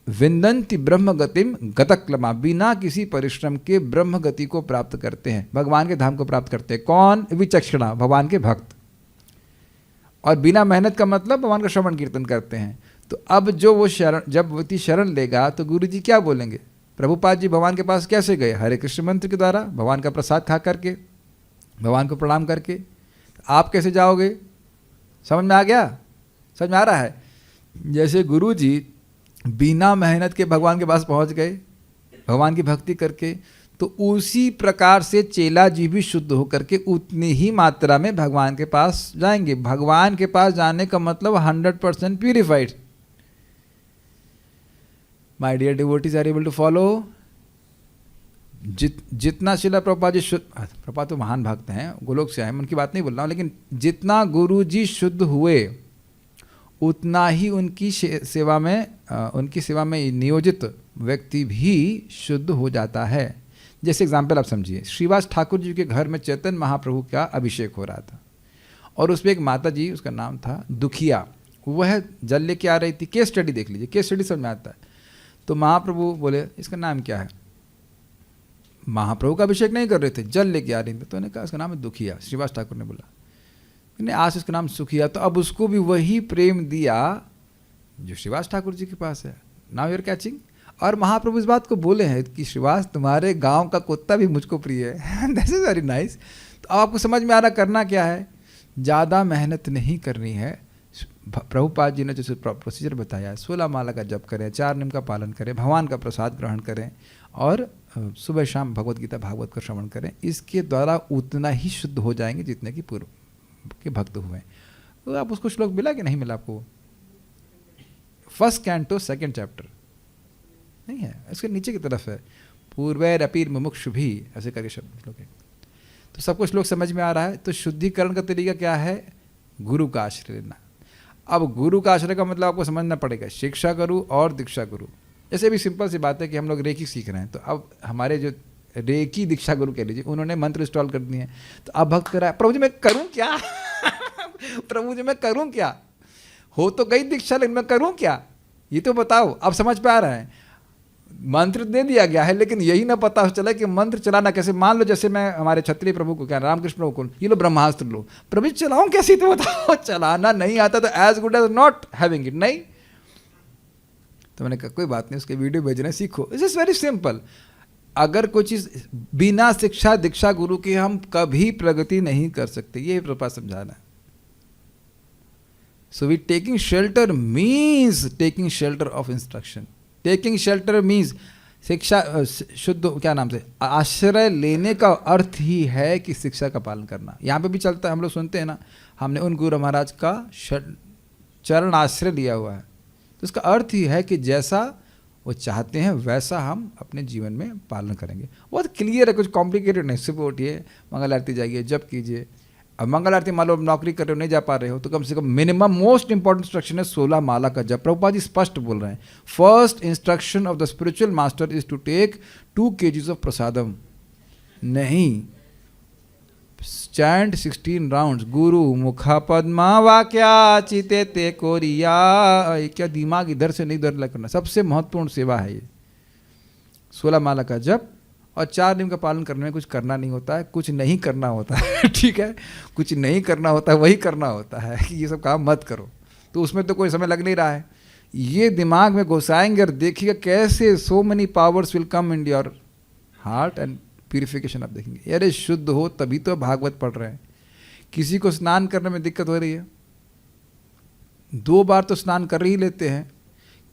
विंदन्ति ब्रह्म गतिम गतक्लमा, बिना किसी परिश्रम के ब्रह्म गति को प्राप्त करते हैं, भगवान के धाम को प्राप्त करते हैं। कौन? विचक्षणा, भगवान के भक्त। और बिना मेहनत का मतलब भगवान का श्रवण कीर्तन करते हैं। तो अब जो वो शरण, जब व्यक्ति शरण लेगा तो गुरु जी क्या बोलेंगे? प्रभुपाद जी भगवान के पास कैसे गए? हरे कृष्ण मंत्र के द्वारा, भगवान का प्रसाद खा करके, भगवान को प्रणाम करके। आप कैसे जाओगे? समझ में आ गया? समझ में आ रहा है? जैसे गुरु जी बिना मेहनत के भगवान के पास पहुंच गए भगवान की भक्ति करके, तो उसी प्रकार से चेला जी भी शुद्ध होकर के उतनी ही मात्रा में भगवान के पास जाएंगे। भगवान के पास जाने का मतलब 100% purified. My dear devotees are able to follow? जितना शिला प्रभुपाद जी शुद्ध, प्रभुपाद तो महान भक्त हैं, गोलोक से आए, उनकी बात नहीं बोल रहा हूँ, लेकिन जितना गुरु जी शुद्ध हुए उतना ही उनकी सेवा में नियोजित व्यक्ति भी शुद्ध हो जाता है। जैसे एग्जाम्पल आप समझिए, श्रीवास ठाकुर जी के घर में चैतन्य महाप्रभु का अभिषेक हो रहा था और उसमें एक माता जी, उसका नाम था दुखिया, वह जल लेके आ रही थी। केस स्टडी देख लीजिए, केस स्टडी समझ में आता है। तो महाप्रभु बोले इसका नाम क्या है? महाप्रभु का अभिषेक नहीं कर रहे थे, जल लेके आ रही थी। तो उन्होंने कहा इसका नाम है दुखिया। श्रीवास ठाकुर ने बोला नहीं, आज इसका नाम सुखिया। तो अब उसको भी वही प्रेम दिया जो श्रीवास ठाकुर जी के पास है। Now you're catching. और महाप्रभु इस बात को बोले हैं कि श्रीवास तुम्हारे गांव का कुत्ता भी मुझको प्रिय है। That is very nice. तो अब आपको समझ में आ रहा करना क्या है? ज़्यादा मेहनत नहीं करनी है। प्रभुपाद जी ने जो प्रोसीजर बताया, 16 माला का जप करें, 4 नियम का पालन करें, भगवान का प्रसाद ग्रहण करें और सुबह शाम भगवत गीता भागवत का श्रवण करें, इसके द्वारा उतना ही शुद्ध हो जाएंगे जितने कि पूर्व के भक्त हुए। तो आप उसको श्लोक मिला कि नहीं मिला आपको? फर्स्ट कैंटो 2nd चैप्टर नहीं है, इसके नीचे की तरफ है, पूर्वैरपि मुमुक्षु भी, ऐसे करके शब्द श्लोक है। तो सबको श्लोक समझ में आ रहा है? तो शुद्धिकरण का तरीका क्या है? गुरु का आश्रय लेना। अब गुरु का आश्रय का मतलब आपको समझना पड़ेगा, शिक्षा गुरु और दीक्षा गुरु। जैसे भी सिंपल सी बात है कि हम लोग रेकी सीख रहे हैं, तो अब हमारे जो रेकी दीक्षा गुरु कह लीजिए, उन्होंने मंत्र इंस्टॉल कर दिए हैं। तो अब भक्त करा, प्रभु जी मैं करूं क्या? प्रभु जी मैं करूं क्या? हो तो गई दीक्षा, लेकिन मैं करूं क्या? ये तो बताओ। अब समझ पे आ रहा है? मंत्र दे दिया गया है, लेकिन यही ना पता चला कि मंत्र चलाना कैसे। मान लो जैसे मैं हमारे क्षत्रिय प्रभु को, क्या रामकृष्ण प्रभु को, ये लो ब्रह्मास्त्र लो, प्रभु चलाऊं कैसे? तो बताओ। चलाना नहीं आता तो as good as not having it. नहीं तो मैंने कहा कोई बात नहीं, उसके वीडियो भेजना सीखो। It is very simple. अगर कोई चीज़ बिना शिक्षा दीक्षा गुरु के हम कभी प्रगति नहीं कर सकते, ये प्रभुपाद समझाना है। So we taking shelter means taking shelter of instruction. Taking shelter means शिक्षा, शुद्ध क्या नाम से, आश्रय लेने का अर्थ ही है कि शिक्षा का पालन करना। यहाँ पे भी चलता है, हम लोग सुनते हैं ना, हमने उन गुरु महाराज का चरण आश्रय लिया हुआ है। तो इसका अर्थ ही है कि जैसा वो चाहते हैं वैसा हम अपने जीवन में पालन करेंगे। बहुत क्लियर है, कुछ कॉम्प्लिकेटेड नहीं। सुबह उठिए, मंगल आरती जाइए, जप कीजिए। अब मंगल आरती मान लो नौकरी कर रहे हो, नहीं जा पा रहे हो, तो कम से कम मिनिमम मोस्ट इंपॉर्टेंट इंस्ट्रक्शन है 16 माला का जप। प्रभुपाद जी स्पष्ट बोल रहे हैं, first instruction of the spiritual master is to take 2 kgs of prasadam. नहीं, चैंट 16 राउंड्स, गुरु मुखा पद्मा वाक्या चिते ते कोरिया। क्या दिमाग इधर से नहीं उधर करना, सबसे महत्वपूर्ण सेवा है ये। 16 माला का जप और 4 नियम का पालन करने में कुछ करना नहीं होता है, कुछ नहीं करना होता है। ठीक है, कुछ नहीं करना होता है, वही करना होता है कि ये सब काम मत करो। तो उसमें तो कोई समय लग नहीं रहा है। ये दिमाग में घुसाएंगे और देखिएगा कैसे so many powers will come in your heart and purification आप देखेंगे। अरे शुद्ध हो तभी तो भागवत पढ़ रहे हैं। किसी को स्नान करने में दिक्कत हो रही है, 2 बार तो स्नान कर ही लेते हैं।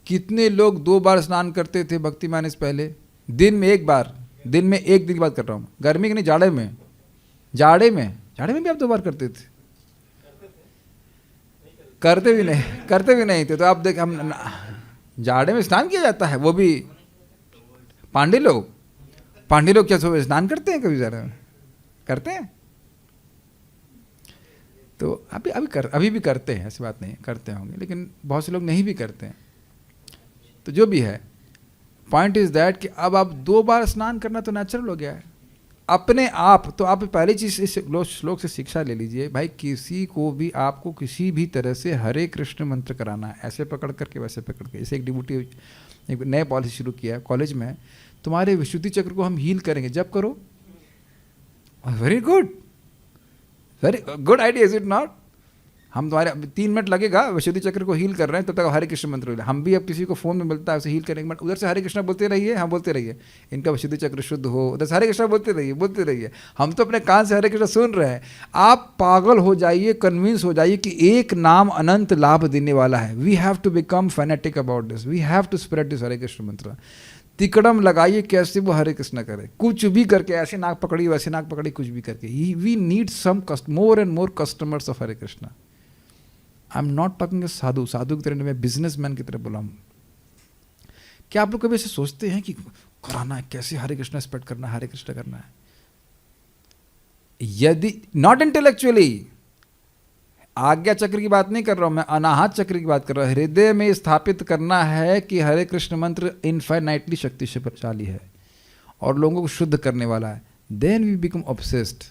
कितने लोग 2 बार स्नान करते थे भक्ति मानस पहले? दिन में 1 बार, दिन में 1 दिन की बात कर रहा हूँ, गर्मी की नहीं, जाड़े में। जाड़े में भी आप 2 बार करते थे? करते भी नहीं थे। तो आप देख, हम जाड़े में स्नान किया जाता है, वो भी पांडे लोग क्या सुबह स्नान करते हैं? कभी ज़रा करते हैं? तो अभी भी करते हैं, ऐसी बात नहीं है, करते होंगे, लेकिन बहुत से लोग नहीं भी करते हैं। तो जो भी है, पॉइंट इज दैट कि अब आप 2 बार स्नान करना तो नेचुरल हो गया है अपने आप। तो आप पहली चीज इस श्लोक से शिक्षा ले लीजिए भाई, किसी को भी आपको किसी भी तरह से हरे कृष्ण मंत्र कराना है, ऐसे पकड़ करके वैसे पकड़ के। जैसे एक डिवोटी एक नए पॉलिसी शुरू किया है कॉलेज में, तुम्हारे विशुद्धि चक्र को हम हील करेंगे, जब करो। Very good idea, is it not? हम तुम्हारे 3 मिनट लगेगा विशुद्धि चक्र को हील कर रहे हैं, तब तक हरे कृष्ण मंत्र। हम भी अब किसी को फोन में मिलता है उसे हील करेंगे, बट उधर से हरे कृष्ण बोलते रहिए, हम बोलते रहिए इनका विशुद्धि चक्र शुद्ध हो, उधर से हरे कृष्ण बोलते रहिए। हम तो अपने कान से हरे कृष्ण सुन रहे हैं। आप पागल हो जाइए, कन्विंस हो जाइए कि एक नाम अनंत लाभ देने वाला है। We have to become fanatic about this, we have to spread this Hare Krishna मंत्र। तिकड़म लगाइए कैसे वो हरे कृष्ण करे, कुछ भी करके, ऐसे नाक पकड़ी वैसे नाक पकड़ी, कुछ भी करके। We need some more and more customers of Hare Krishna. I am not talking a साधु की तरह, मैं बिजनेसमैन की तरह बोला हूँ। क्या आप लोग कभी ऐसे सोचते हैं कि कराना है कैसे हरे कृष्ण स्प्रेड करना है, हरे कृष्ण करना है? यदि नॉट इंटेलेक्चुअली, आज्ञा चक्र की बात नहीं कर रहा हूं मैं, अनाहत चक्र की बात कर रहा हूं। हृदय में स्थापित करना है कि हरे कृष्ण मंत्र इनफाइनाइटली शक्तिशाली है और लोगों को शुद्ध करने वाला है। देन वी बिकम ऑब्सेस्ड,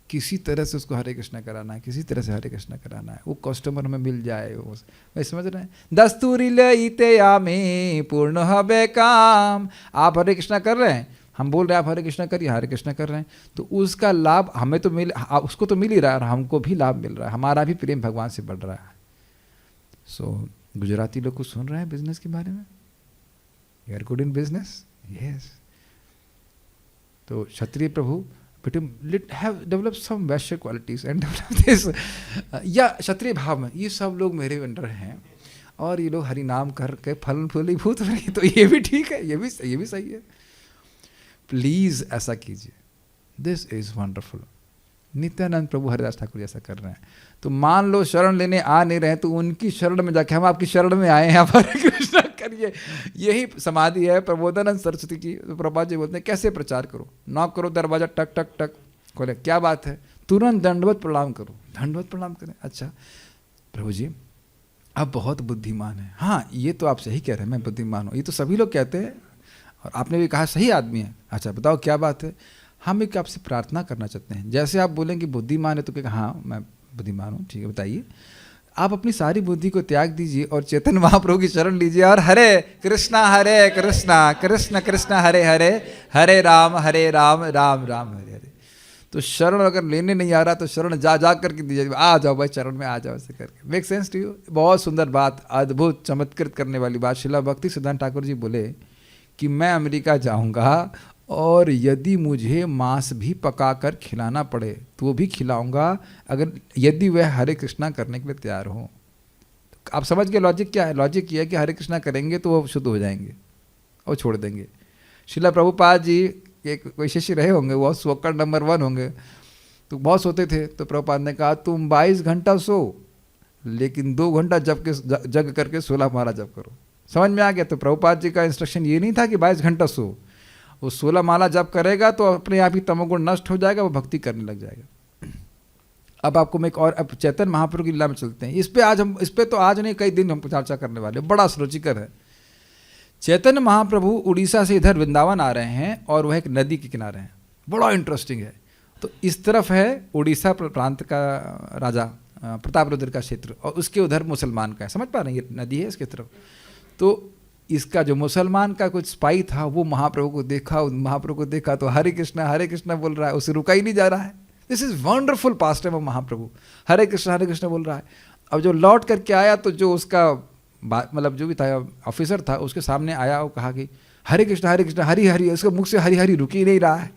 किसी तरह से उसको हरे कृष्ण कराना है, किसी तरह से हरे कृष्ण कराना है, वो कस्टमर हमें मिल जाए। वो वही समझ रहे हैं, दस्तूरी लईते आमे पूर्ण हबे काम। आप हरे कृष्ण कर रहे हैं, हम बोल रहे हैं आप हरे कृष्ण करिए, हरे कृष्ण कर रहे हैं, तो उसका लाभ हमें तो उसको तो मिल ही रहा है और हमको भी लाभ मिल रहा है, हमारा भी प्रेम भगवान से बढ़ रहा है। सो गुजराती लोग को सुन रहे हैं बिजनेस के बारे में, you are good in business, yes. तो क्षत्रिय प्रभु but have developed some Vysya qualities and develop this या क्षत्रिय भाव में, ये सब लोग मेरे अंडर हैं और ये लोग हरि नाम करके फल फलीभूत हो रही, तो ये भी ठीक है, ये भी सही है। प्लीज ऐसा कीजिए, दिस इज वंडरफुल। नित्यानंद प्रभु हरिदास ठाकुर ऐसा कर रहे हैं। तो मान लो शरण लेने आ नहीं रहे, तो उनकी शरण में जाके हम आपकी शरण में आए हैं, आप हरे कृष्ण करिए। यही समाधि है प्रबोधानंद सरस्वती की। तो प्रभुपाद जी बोलते हैं कैसे प्रचार करो, नॉक करो दरवाजा, टक टक टक खोले, क्या बात है, तुरंत दंडवत प्रणाम करो, दंडवत प्रणाम करें। अच्छा प्रभु जी आप बहुत बुद्धिमान हैं। हाँ ये तो आप सही कह रहे हैं, मैं बुद्धिमान हूँ, ये तो सभी लोग कहते हैं और आपने भी कहा सही आदमी है। अच्छा बताओ क्या बात है? हम एक आपसे प्रार्थना करना चाहते हैं। जैसे आप बोलेंगे बुद्धिमान है तो क्या, हाँ मैं बुद्धिमान हूँ, ठीक है बताइए। आप अपनी सारी बुद्धि को त्याग दीजिए और चैतन्य महाप्रभु की शरण लीजिए और हरे कृष्णा कृष्ण कृष्ण हरे हरे, हरे राम राम राम हरे हरे। तो शरण अगर लेने नहीं आ रहा तो शरण जा करके दीजिए, आ जाओ भाई चरण में आ जाओ, ऐसे करके। Make sense to you? बहुत सुंदर बात, अद्भुत चमत्कृत करने वाली बात। श्रीला भक्ति सिद्धांत ठाकुर जी बोले कि मैं अमेरिका जाऊंगा और यदि मुझे मांस भी पकाकर खिलाना पड़े तो वो भी खिलाऊंगा, अगर यदि वह हरे कृष्णा करने के लिए तैयार हो। तो आप समझ गए लॉजिक क्या है? लॉजिक ये है कि हरे कृष्णा करेंगे तो वो शुद्ध हो जाएंगे और छोड़ देंगे। श्रीला प्रभुपाद जी एक कोई शिष्य रहे होंगे, वो सोकर नंबर 1 होंगे, तो बहुत सोते थे। तो प्रभुपाद ने कहा तुम 22 घंटा सो लेकिन 2 घंटा जग करके 16 माला जप करो। समझ में आ गया? तो प्रभुपाद जी का इंस्ट्रक्शन ये नहीं था कि 22 घंटा सो, वो 16 माला जप करेगा तो अपने आप ही तमोगुण नष्ट हो जाएगा, वो भक्ति करने लग जाएगा। अब आपको मैं एक और, अब चैतन्य महाप्रभु की लीला में चलते हैं। इस पे तो आज नहीं कई दिन हम चर्चा करने वाले, बड़ा रुचिकर है। चैतन्य महाप्रभु उड़ीसा से इधर वृंदावन आ रहे हैं और वह एक नदी के किनारे हैं, बड़ा इंटरेस्टिंग है। तो इस तरफ है उड़ीसा प्रांत का राजा प्रतापरुद्र का क्षेत्र और उसके उधर मुसलमान का है, समझ पा रहे हैं, ये नदी है इसके तरफ। तो इसका जो मुसलमान का कुछ स्पाई था वो महाप्रभु को देखा तो हरे कृष्णा बोल रहा है, उसे रुका ही नहीं जा रहा है। This is wonderful pastime of Mahaprabhu, Hare Krishna बोल रहा है। अब जो लौट करके आया तो जो उसका मतलब जो भी था ऑफिसर था, उसके सामने आया और कहा कि हरे कृष्णा हरी हरी, उसके मुख से हरी हरी रुक ही नहीं रहा है।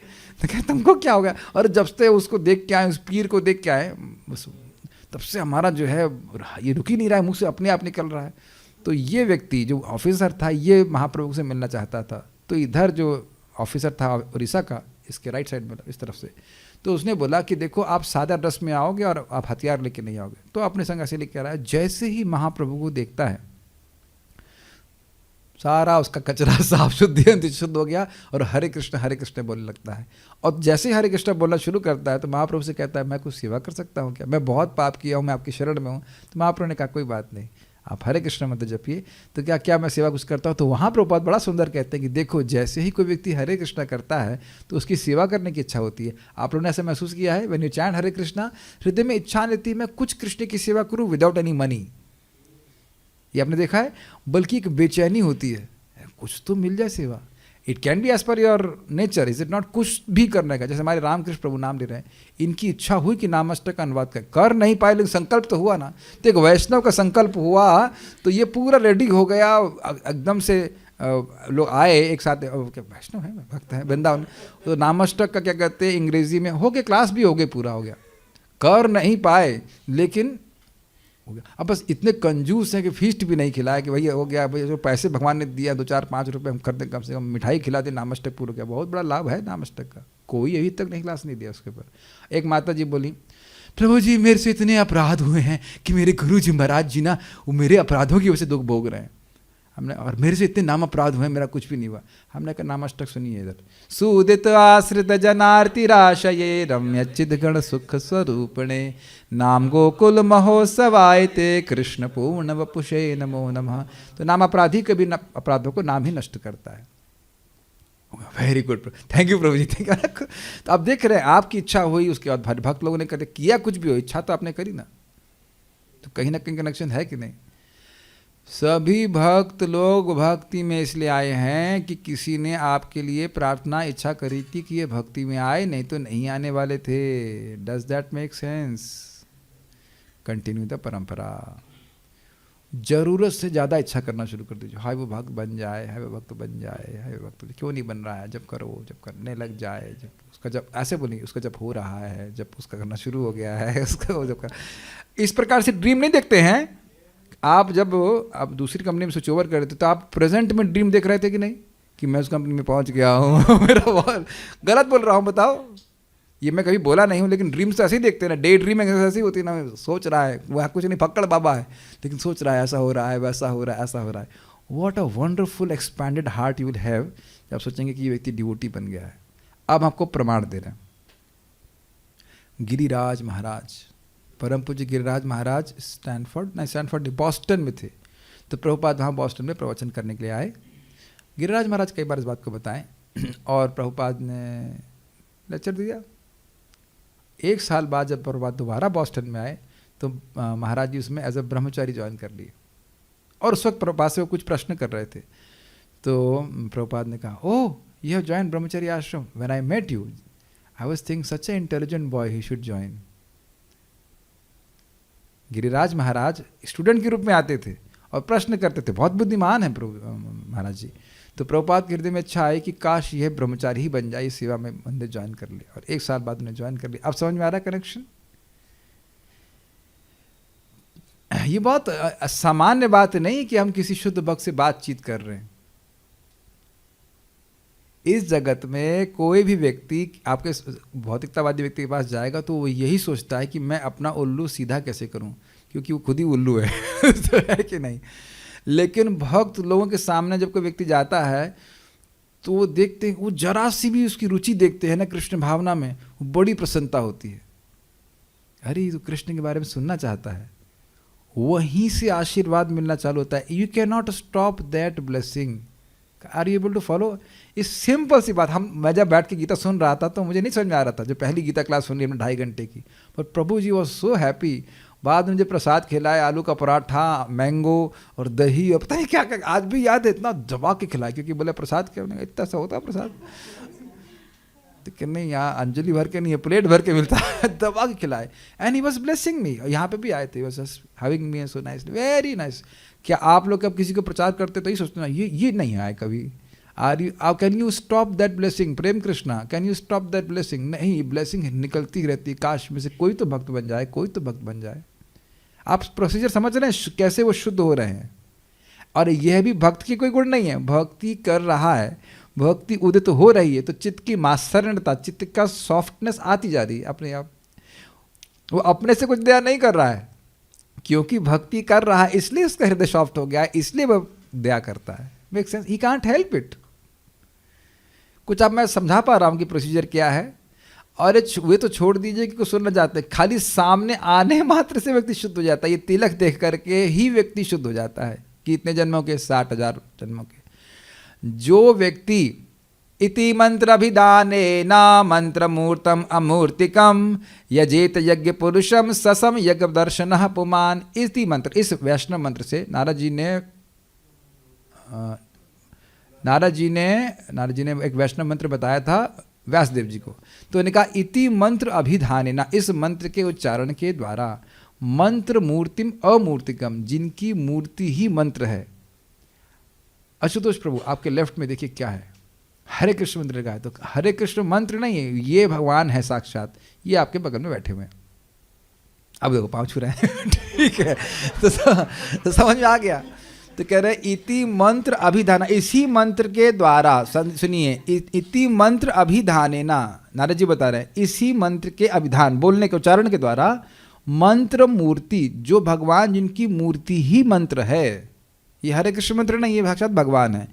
तो क्या तुमको क्या हो गया? और जब से उसको देख के आए, उस पीर को देख के आए, बस तब से हमारा जो है ये रुक ही नहीं रहा है, मुख से अपने आप निकल रहा है। तो ये व्यक्ति जो ऑफिसर था ये महाप्रभु से मिलना चाहता था। तो इधर जो ऑफिसर था उड़ीसा का, इसके राइट साइड में इस तरफ से, तो उसने बोला कि देखो आप सादा ड्रेस में आओगे और आप हथियार लेके नहीं आओगे। तो अपने संग ऐसे लेके आ रहा है। जैसे ही महाप्रभु को देखता है सारा उसका कचरा साफ शुद्ध हो गया और हरे कृष्ण बोलने लगता है। और जैसे ही हरे कृष्ण बोलना शुरू करता है तो महाप्रभु से कहता है मैं कुछ सेवा कर सकता हूँ क्या? मैं बहुत पाप किया हूँ, मैं आपकी शरण में हूँ। तो महाप्रभु ने कहा कोई बात नहीं, आप हरे कृष्ण मंत्र जपिए। तो क्या क्या मैं सेवा कुछ करता हूँ, तो वहाँ प्रभुपाद बड़ा सुंदर कहते हैं कि देखो जैसे ही कोई व्यक्ति हरे कृष्णा करता है तो उसकी सेवा करने की इच्छा होती है। आप लोगों ने ऐसा महसूस किया है? व्हेन यू चैंट हरे कृष्णा, हृदय में इच्छा रहती है मैं कुछ कृष्ण की सेवा करूँ विदाउट एनी मनी। ये आपने देखा है? बल्कि एक बेचैनी होती है, कुछ तो मिल जाए सेवा। It can be as per your nature, is it not, कुछ भी करने का। जैसे हमारे रामकृष्ण प्रभु नाम ले रहे हैं, इनकी इच्छा हुई कि नामाष्टक का अनुवाद कर नहीं पाए, लेकिन संकल्प तो हुआ ना। तो एक वैष्णव का संकल्प हुआ तो ये पूरा रेडी हो गया एकदम से। लोग आए एक साथ, वैष्णव है भक्त है वृंदावन, तो नामाष्टक का क्या कहते हैं अंग्रेजी में, हो गया क्लास भी हो गए, पूरा हो गया। कर नहीं पाए लेकिन हो गया। अब बस इतने कंजूस हैं कि फीस्ट भी नहीं खिलाया कि भैया हो गया, भैया जो पैसे भगवान ने दिया 2-4-5 रुपए हम कर दें, कम से कम मिठाई खिला दें, नामाष्टक पूरा। क्या बहुत बड़ा लाभ है नामाष्टक का, कोई अभी तक नहीं क्लास नहीं दिया उसके ऊपर। एक माता जी बोली, प्रभु जी मेरे से इतने अपराध हुए हैं कि मेरे गुरु जी महाराज जी ना वो मेरे अपराधों की वजह से दुख भोग रहे हैं। हमने, और मेरे से इतने नाम अपराध हुए, मेरा कुछ भी नहीं हुआ। हमने कहा नामाष्टक सुनिए इधर। सुदित आश्रित जनार्ति राशये रम्य चिदगण सुख स्वरूपणे नाम गोकुल महोत्सवाय ते कृष्ण पूर्ण वपुषे नमो नमः। तो नाम अपराधी कभी अपराधों को नाम ही नष्ट करता है। वेरी गुड, थैंक यू प्रभु जी, थैंक यू। तो आप देख रहे हैं आपकी इच्छा हुई, उसके बाद भक्त लोगों ने कहते किया, कुछ भी हो इच्छा तो आपने करी ना, तो कहीं ना कहीं कनेक्शन है कि नहीं। सभी भक्त लोग भक्ति में इसलिए आए हैं कि किसी ने आपके लिए प्रार्थना इच्छा करी थी कि ये भक्ति में आए, नहीं तो नहीं आने वाले थे। Does that make sense? Continue the परंपरा। जरूरत से ज़्यादा इच्छा करना शुरू कर दीजिए, हाय वो भक्त बन जाए, हाय वो भक्त बन जाए, हाय वो भक्त क्यों नहीं बन रहा है, जब करो, जब करने लग जाए, जब उसका, जब ऐसे बोलेंगे उसका जब हो रहा है, जब उसका करना शुरू हो गया है उसका वो जब कर। इस प्रकार से ड्रीम नहीं देखते हैं आप। जब आप दूसरी कंपनी में स्विच ओवर कर रहे थे तो आप प्रेजेंट में ड्रीम देख रहे थे कि नहीं, कि मैं उस कंपनी में पहुंच गया हूँ मेरा बहुत गलत बोल रहा हूँ बताओ, ये मैं कभी बोला नहीं हूँ, लेकिन ड्रीम्स तो ऐसे ही देखते हैं ना, डे ड्रीमिंग ऐसी होती है ना, सोच रहा है वह कुछ नहीं, फक्कड़ बाबा है लेकिन सोच रहा है ऐसा हो रहा है, वैसा हो रहा है, ऐसा हो रहा है। What a wonderful expanded heart you will have जब आप सोचेंगे कि ये व्यक्ति डिवोटी बन गया है। अब आपको प्रमाण दे रहे हैं। गिरिराज महाराज, परम पूज्य गिरिराज महाराज स्टैनफोर्ड बॉस्टन में थे। तो प्रभुपाद वहाँ बॉस्टन में प्रवचन करने के लिए आए। गिरिराज महाराज कई बार इस बात को बताएं और प्रभुपाद ने लेक्चर दिया। 1 साल बाद जब प्रभुपाद दोबारा बॉस्टन में आए तो महाराज जी उसमें एज अ ब्रह्मचारी ज्वाइन कर लिए, और उस वक्त प्रभुपाद से वो कुछ प्रश्न कर रहे थे। तो प्रभुपाद ने कहा, ओह यू हैव जॉइन ब्रह्मचारी आश्रम, when I met you I was thinking such a intelligent boy he should join. Giriraj Maharaj student के रूप में आते थे और प्रश्न करते थे, बहुत बुद्धिमान है प्रभु महाराज जी। तो प्रभुपाद के हृदय में इच्छा आई कि काश यह ब्रह्मचारी ही बन जाए, इस सेवा में मंदिर ज्वाइन कर ले, और 1 साल बाद उन्हें ज्वाइन कर लिया। अब समझ में आ रहा है कनेक्शन? ये बहुत सामान्य बात नहीं कि हम किसी शुद्ध भक्त से बातचीत कर रहे हैं। इस जगत में कोई भी व्यक्ति आपके भौतिकतावादी व्यक्ति के पास जाएगा तो वो यही सोचता है कि मैं अपना उल्लू सीधा कैसे करूं, क्योंकि वो खुद ही उल्लू है तो है कि नहीं। लेकिन भक्त लोगों के सामने जब कोई व्यक्ति जाता है तो वो देखते हैं, वो जरा सी भी उसकी रुचि देखते हैं ना कृष्ण भावना में, वो बड़ी प्रसन्नता होती है। अरे तो कृष्ण के बारे में सुनना चाहता है, वहीं से आशीर्वाद मिलना चालू होता है। You can not stop that blessing. Are you able to follow? इस सिंपल सी बात, मैं जब बैठ के गीता सुन रहा था तो मुझे नहीं समझ में आ रहा था, जो पहली गीता क्लास सुन ली हमने 2.5 घंटे की, पर प्रभु जी वॉज सो हैप्पी। बाद में मुझे प्रसाद खिलाया, आलू का पराठा, मैंगो और दही, और पता नहीं क्या क्या, आज भी याद है, इतना दबा के खिलाया, क्योंकि बोले प्रसाद क्या, इतना सा होता प्रसाद, तो नहीं यहाँ अंजलि भर के नहीं है, प्लेट भर के मिलता है, दबा के खिलाए। And he was blessing me. यहाँ पे भी आए थे, was just having me so nice, very nice. क्या आप लोग कब किसी को प्रचार करते तो ही सोचते ना ये नहीं आए कभी? Are you, can you stop that blessing? Prem Krishna, can you stop that blessing? नहीं, ब्लेसिंग निकलती रहती। काश में से कोई तो भक्त बन जाए, कोई तो भक्त बन जाए। आप प्रोसीजर समझ रहे हैं कैसे वो शुद्ध हो रहे हैं। और यह भी भक्त की कोई गुण नहीं है, भक्ति कर रहा है, भक्ति उदित तो हो रही है, तो चित्त की मात्सर्यता, चित्त का सॉफ्टनेस आती जा रही है अपने आप। वो अपने से कुछ दया नहीं कर रहा है, क्योंकि भक्ति कर रहा है इसलिए उसका हृदय सॉफ्ट हो गया है, इसलिए वह दया करता है। Make sense? He can't help it. कुछ अब मैं समझा पा रहा हूँ कि प्रोसीजर क्या है। और वे तो छोड़ दीजिए कि कुछ सुनना चाहते हैं, खाली सामने आने मात्र से व्यक्ति शुद्ध हो जाता है। ये तिलक देख करके ही व्यक्ति शुद्ध हो जाता है। कितने जन्मों के? 60,000 जन्मों के। जो व्यक्ति इति मंत्र अभिधाने न मंत्र मूर्तम अमूर्तिकम यजेत यज्ञ पुरुषम ससम यज्ञ दर्शन पुमान। इति मंत्र, इस वैष्णव मंत्र से नारद जी ने एक वैष्णव मंत्र बताया था व्यासदेव जी को। तो उन्होंने कहा इति मंत्र अभिधाने न, इस मंत्र के उच्चारण के द्वारा मंत्र मूर्तिम अमूर्तिकम, जिनकी मूर्ति ही मंत्र है। आशुतोष प्रभु आपके लेफ्ट में देखिए क्या है, हरे कृष्ण मंत्र का है। तो हरे कृष्ण मंत्र नहीं है, ये भगवान है साक्षात, ये आपके बगल में बैठे हुए हैं। अब देखो पाँव छू रहे हैं ठीक है, तो समझ में आ गया। तो कह रहे इति मंत्र अभिधान, इसी मंत्र के द्वारा, सुनिए, इति मंत्र अभिधाने ना, नारद जी बता रहे हैं इसी मंत्र के अभिधान, बोलने के उच्चारण के द्वारा मंत्र मूर्ति, जो भगवान जिनकी मूर्ति ही मंत्र है, ये हरे कृष्ण मंत्र नहीं, ये साक्षात भगवान है।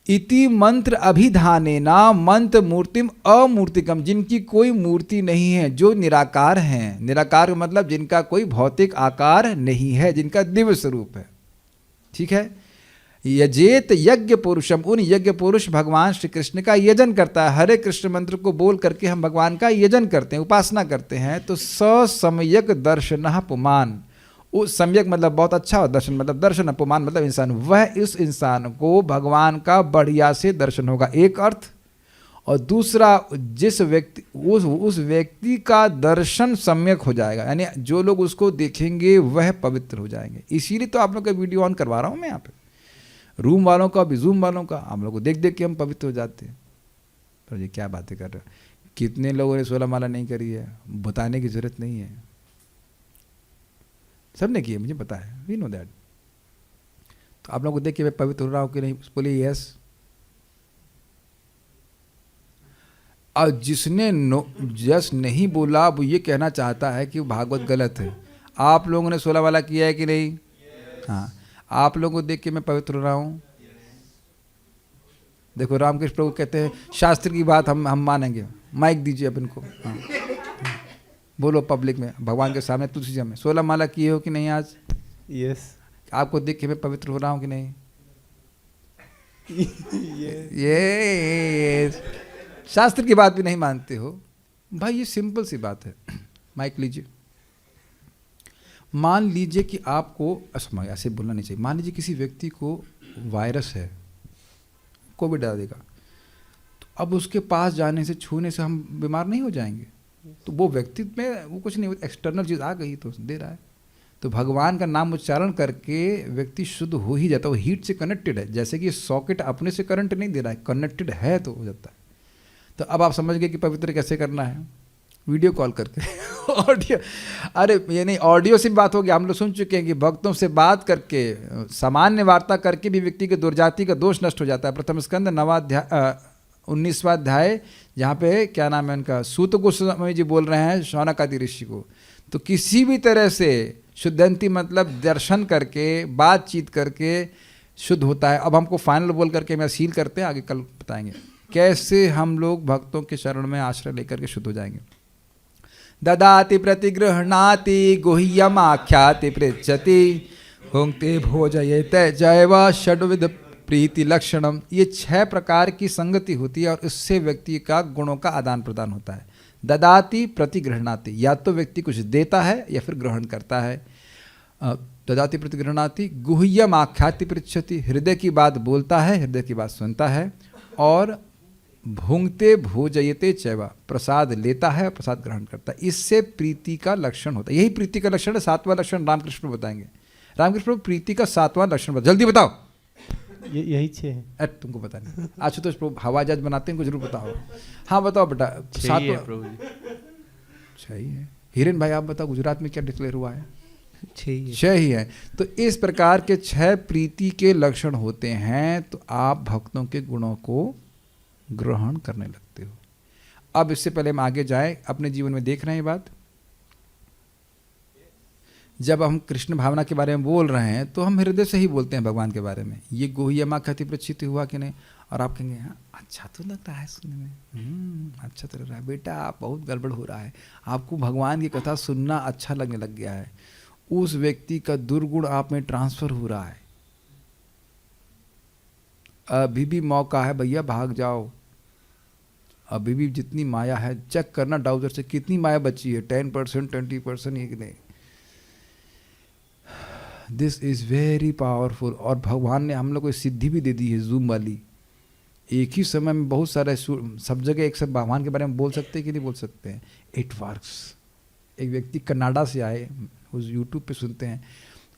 इति मंत्र अभिधाने ना मंत्र मूर्तिम अमूर्तिकम, जिनकी कोई मूर्ति नहीं है, जो निराकार हैं। निराकार का मतलब जिनका कोई भौतिक आकार नहीं है, जिनका दिव्य स्वरूप है। ठीक है। यजेत यज्ञ पुरुषम, उन यज्ञ पुरुष भगवान श्री कृष्ण का यजन करता है। हरे कृष्ण मंत्र को बोल करके हम भगवान का यजन करते हैं, उपासना करते हैं। तो ससम्यक दर्शन पुमान, उस सम्यक मतलब बहुत अच्छा, और दर्शन मतलब दर्शन, पुमान मतलब इंसान, वह इस इंसान को भगवान का बढ़िया से दर्शन होगा, एक अर्थ। और दूसरा, जिस व्यक्ति उस व्यक्ति का दर्शन सम्यक हो जाएगा, यानी जो लोग उसको देखेंगे वह पवित्र हो जाएंगे। इसीलिए तो आप लोग का वीडियो ऑन करवा रहा हूँ मैं यहाँ पे, रूम वालों का भी, जूम वालों का। आप लोग को देख देख के हम पवित्र हो जाते हैं। तो ये क्या बातें कर रहे हो? कितने लोगों ने 16 माला नहीं करी है, बताने की जरूरत नहीं है, सब ने की है, मुझे पता है, वी नो दैट। तो आप लोगों को देख के मैं पवित्र हो रहा हूँ कि नहीं? बोलिए यस। और जिसने जस्ट नहीं बोला वो ये कहना चाहता है कि भागवत गलत है। आप लोगों ने 16 वाला किया है कि नहीं? हाँ। आप लोगों को देख के मैं पवित्र हो रहा हूँ। देखो रामकृष्ण प्रभु कहते हैं शास्त्र की बात हम मानेंगे। माइक दीजिए अब इनको। हाँ। बोलो पब्लिक में, भगवान के सामने, तुलसी में 16 माला किए हो कि नहीं आज? यस। आपको देख के मैं पवित्र हो रहा हूँ कि नहीं? ये शास्त्र की बात भी नहीं मानते हो भाई, ये सिंपल सी बात है। माइक लीजिए। मान लीजिए कि आपको, ऐसे बोलना नहीं चाहिए, मान लीजिए किसी व्यक्ति को वायरस है, कोविड आ देगा, तो अब उसके पास जाने से, छूने से हम बीमार नहीं हो जाएंगे? तो वो व्यक्ति में वो कुछ नहीं, एक्सटर्नल चीज़ आ गई तो दे रहा है। तो भगवान का नाम उच्चारण करके व्यक्ति शुद्ध हो ही जाता है। वो हीट से कनेक्टेड है, जैसे कि सॉकेट अपने से करंट नहीं दे रहा है, कनेक्टेड है तो हो जाता है। तो अब आप समझ गए कि पवित्र कैसे करना है, वीडियो कॉल करके ऑडियो, अरे ये नहीं, ऑडियो से भी बात होगी। हम लोग सुन चुके हैं कि भक्तों से बात करके, सामान्य वार्ता करके भी व्यक्ति के दुर्जाति का दोष नष्ट हो जाता है। प्रथम स्कंद 19वां अध्याय, जहाँ पे क्या नाम है उनका, सूत गोस्वामी जी बोल रहे हैं शौनक आदि ऋषि को। तो किसी भी तरह से शुद्धंती मतलब दर्शन करके, बातचीत करके शुद्ध होता है। अब हमको फाइनल बोल करके मैं सील करते हैं, आगे कल बताएंगे कैसे हम लोग भक्तों के शरण में आश्रय लेकर के शुद्ध हो जाएंगे। ददाति प्रतिगृह्णाति गुह्यम आख्याति पृच्छति हुंक्ते भोजयेते जैव षड्विध प्रीति लक्षणम। ये 6 प्रकार की संगति होती है और इससे व्यक्ति का गुणों का आदान प्रदान होता है। ददाति प्रतिगृह्णाति, या तो व्यक्ति कुछ देता है या फिर ग्रहण करता है। ददाति प्रतिगृह्णाति गुह्यम आख्याति पृच्छति, हृदय की बात बोलता है, हृदय की बात सुनता है। और भुंगते भोजयते चैवा, प्रसाद लेता है, प्रसाद ग्रहण करता है। इससे प्रीति का लक्षण होता है। यही प्रीति का लक्षण है। 7वां लक्षण रामकृष्ण बताएंगे। रामकृष्ण प्रभु प्रीति का 7वां लक्षण बता, जल्दी बताओ। यही 6 है। अरे तुमको पता नहीं, आशुतोष प्रभु हवा जहाज बनाते हैं, इनको जरूर बताओ। हाँ बताओ बेटा। 7वां प्रभु जी। 6 ही है। हिरेन भाई आप बताओ, गुजरात में क्या डिक्लेयर हुआ है? 6 ही है। तो इस प्रकार के 6 प्रीति के लक्षण होते हैं। तो आप भक्तों के गुणों को ग्रहण करने लगते हो। अब इससे पहले हम आगे जाएं, अपने जीवन में देख रहे हैं ये बात। जब हम कृष्ण भावना के बारे में बोल रहे हैं तो हम हृदय से ही बोलते हैं भगवान के बारे में। ये गुह्यम आख्याति पृच्छति हुआ कि नहीं? और आप कहेंगे हाँ अच्छा तो लग रहा है सुनने में, अच्छा तो लग रहा है बेटा, आप बहुत गड़बड़ हो रहा है, आपको भगवान की कथा सुनना अच्छा लगने लग गया है, उस व्यक्ति का दुर्गुण आप में ट्रांसफर हो रहा है। अभी भी मौका है भैया, भाग जाओ, अभी भी जितनी माया है चेक करना डाउजर से कितनी माया बची है, 10%, 20% एक नहीं। This is very powerful. और भगवान ने हम लोग को सिद्धि भी दे दी है जूम वाली, एक ही समय में बहुत सारे सब जगह एक सब भगवान के बारे में बोल सकते हैं कि नहीं बोल सकते हैं। It works. एक व्यक्ति कनाडा से आए, उस यूट्यूब पे सुनते हैं,